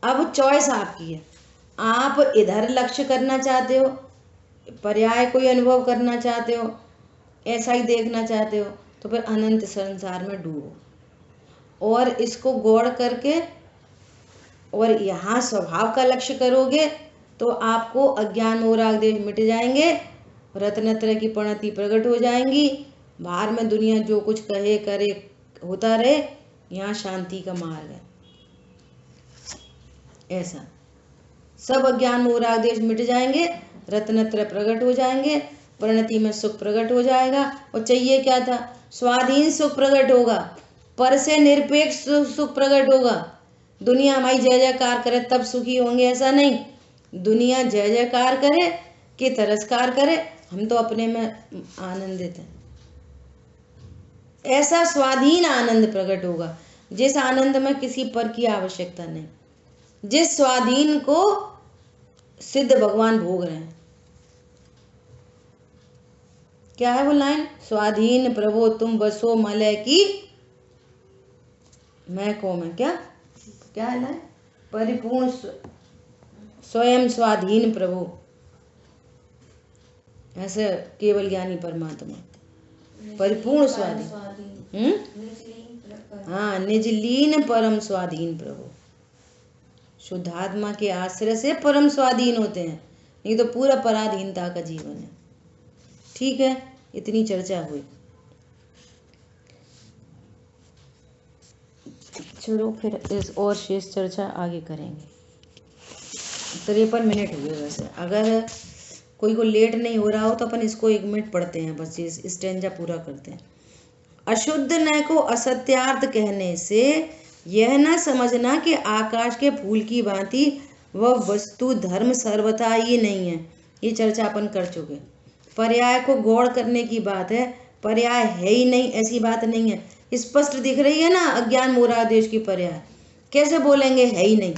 अब चॉइस आपकी है, आप इधर लक्ष्य करना चाहते हो, पर्याय कोई अनुभव करना चाहते हो, ऐसा ही देखना चाहते हो, तो फिर अनंत संसार में डूबो। और इसको गौर करके और यहाँ स्वभाव का लक्ष्य करोगे तो आपको अज्ञान मोह राग द्वेष मिट जाएंगे, रत्नत्रय की प्रणति प्रकट हो जाएंगी। बाहर में दुनिया जो कुछ कहे करे होता रहे, यहाँ शांति का मार्ग है। ऐसा सब अज्ञान मोह राग द्वेष मिट जाएंगे, रत्नत्रय प्रकट हो जाएंगे, प्रणति में सुख प्रकट हो जाएगा। और चाहिए क्या था, स्वाधीन सुख प्रकट होगा, पर से निरपेक्ष सुख प्रकट होगा। दुनिया हमारी जय जयकार करे तब सुखी होंगे, ऐसा नहीं। दुनिया जय जयकार करे कि तिरस्कार करे, हम तो अपने में आनंदित हैं। ऐसा स्वाधीन आनंद प्रकट होगा, जिस आनंद में किसी पर की आवश्यकता नहीं, जिस स्वाधीन को सिद्ध भगवान भोग रहे हैं। क्या है वो लाइन, स्वाधीन प्रभु तुम बसो मलय की मैं को मैं, क्या है लाइन, परिपूर्ण स्वयं स्वाधीन प्रभु, ऐसे केवल ज्ञानी परमात्मा परिपूर्ण स्वाधीन। हाँ, निजलीन परम स्वाधीन प्रभु। शुद्धात्मा के आश्रय से परम स्वाधीन होते हैं, नहीं तो पूरा पराधीनता का जीवन है। ठीक है, इतनी चर्चा हुई। चलो फिर इस और शेष चर्चा आगे करेंगे। 53 मिनट हुए। वैसे अगर कोई को लेट नहीं हो रहा हो तो अपन इसको 1 मिनट पढ़ते हैं, बस इस स्टेंजा पूरा करते हैं। अशुद्ध नय को असत्यार्थ कहने से यह न समझना कि आकाश के फूल की भांति वह वस्तु धर्म सर्वथा ही नहीं है। ये चर्चा अपन कर चुके। पर्याय को गौड़ करने की बात है, पर्याय है ही नहीं ऐसी बात नहीं है। स्पष्ट दिख रही है ना, अज्ञान मोह राग द्वेष की पर्याय। कैसे बोलेंगे है ही नहीं,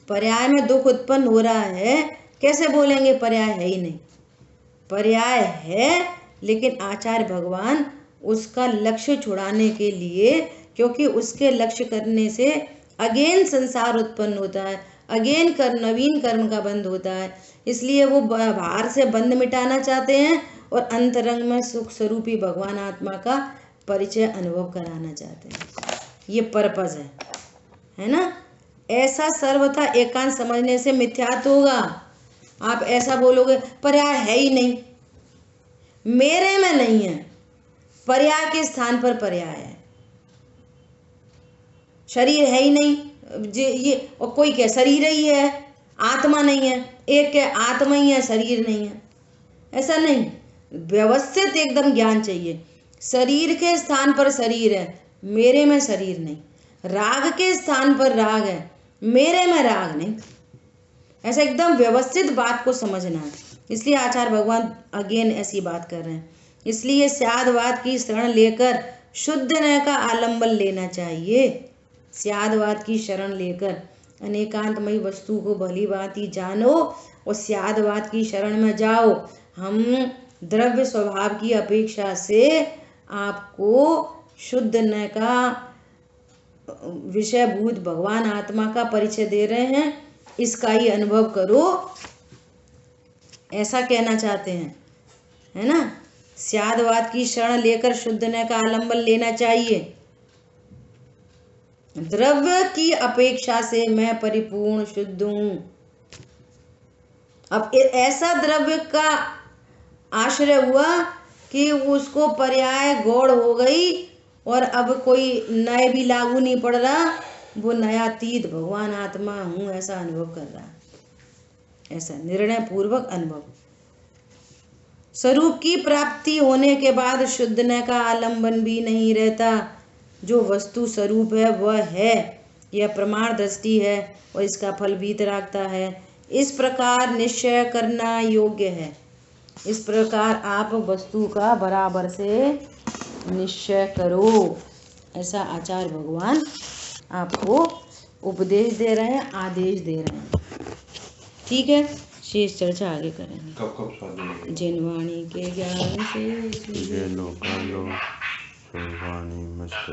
पर्याय में दुख उत्पन्न हो रहा है, कैसे बोलेंगे पर्याय है ही नहीं। पर्याय है, लेकिन आचार्य भगवान उसका लक्ष्य छुड़ाने के लिए, क्योंकि उसके लक्ष्य करने से अगेन संसार उत्पन्न होता है, अगेन नवीन कर्म का बंध होता है, इसलिए वो बाहर से बंध मिटाना चाहते हैं और अंतरंग में सुख स्वरूपी भगवान आत्मा का परिचय अनुभव कराना चाहते हैं। ये पर्पज है ना। ऐसा सर्वथा एकांत समझने से मिथ्यात्व होगा। आप ऐसा बोलोगे पर्याय है ही नहीं, मेरे में नहीं है, पर्याय के स्थान पर पर्याय है, शरीर है ही नहीं, ये और कोई क्या शरीर ही है, आत्मा नहीं है, एक क्या आत्मा ही है शरीर नहीं है, ऐसा नहीं। व्यवस्थित एकदम ज्ञान चाहिए। शरीर के स्थान पर शरीर है, मेरे में शरीर नहीं। राग के स्थान पर राग है, मेरे में राग नहीं। ऐसा एकदम व्यवस्थित बात को समझना है। इसलिए आचार्य भगवान अगेन ऐसी बात कर रहे हैं। इसलिए स्यादवाद की शरण लेकर शुद्ध न का आलंबन लेना चाहिए। स्यादवाद की शरण लेकर अनेकांतमयी वस्तु को भली भांति जानो और स्यादवाद की शरण में जाओ। हम द्रव्य स्वभाव की अपेक्षा से आपको शुद्ध न का विषयभूत भगवान आत्मा का परिचय दे रहे हैं, इसका ही अनुभव करो, ऐसा कहना चाहते हैं, है ना। स्यादवाद की शरण लेकर शुद्ध न का आलंबन लेना चाहिए। द्रव्य की अपेक्षा से मैं परिपूर्ण शुद्ध हूं। अब ऐसा द्रव्य का आश्रय हुआ कि उसको पर्याय गौड़ हो गई और अब कोई नए भी लागू नहीं पड़ रहा, वो नयातीत भगवान आत्मा हूं ऐसा अनुभव कर रहा, ऐसा निर्णय पूर्वक अनुभव। स्वरूप की प्राप्ति होने के बाद शुद्ध न का आलंबन भी नहीं रहता। जो वस्तु स्वरूप है वह है, यह प्रमाण दृष्टि है और इसका फल भी रखता है। इस प्रकार निश्चय करना योग्य है। इस प्रकार आप वस्तु का बराबर से निश्चय करो, ऐसा आचार्य भगवान आपको उपदेश दे रहे हैं, आदेश दे रहे हैं। ठीक है, शेष चर्चा आगे करेंगे। कब जिनवाणी के ज्ञान से ये लोग वाणी मस्त